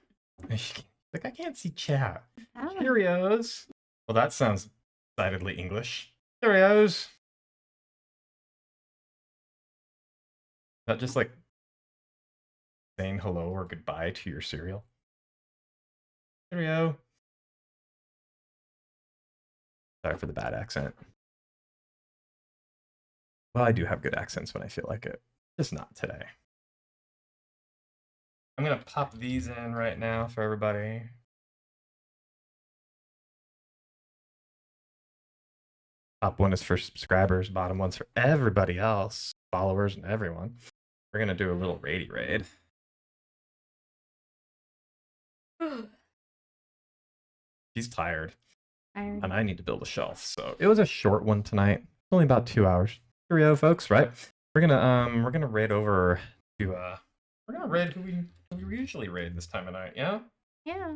Like, I can't see chat. I don't know. Cheerios. Well, that sounds decidedly English. Cheerios. Is that just like saying hello or goodbye to your cereal? Cheerio. Sorry for the bad accent. Well, I do have good accents when I feel like it. Just not today. I'm going to pop these in right now for everybody. Top one is for subscribers, bottom one's for everybody else, followers and everyone. We're going to do a little raidy raid. She's tired, and I need to build a shelf. So it was a short one tonight. Only about 2 hours. Cheerio, folks, right? We're gonna raid over to we're gonna raid who we usually raid this time of night, yeah? Yeah.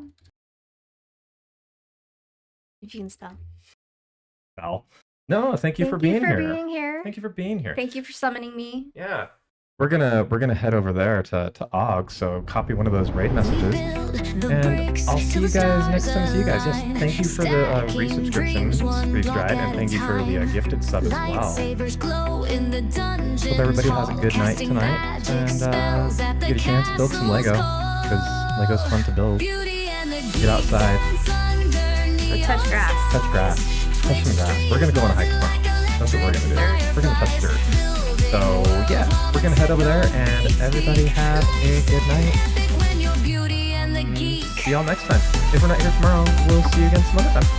If you can spell. Val. No, thank you for being here. being here. Thank you for being here. Thank you for summoning me. Yeah. We're gonna head over there to Og, so copy one of those raid messages. And I'll see you guys next time I see you guys. Yes, thank you for the resubscription, Freeze Dried, and thank you for the gifted sub as well. Hope everybody has a good night tonight, and get a chance to build some Lego, because Lego's fun to build. Get outside, Go touch grass. touch grass, touch some grass. We're gonna go on a hike tomorrow. That's what we're gonna do. We're gonna touch dirt. So yeah, we're gonna head over there, and everybody have a good night. See y'all next time. If we're not here tomorrow, we'll see you again some other time.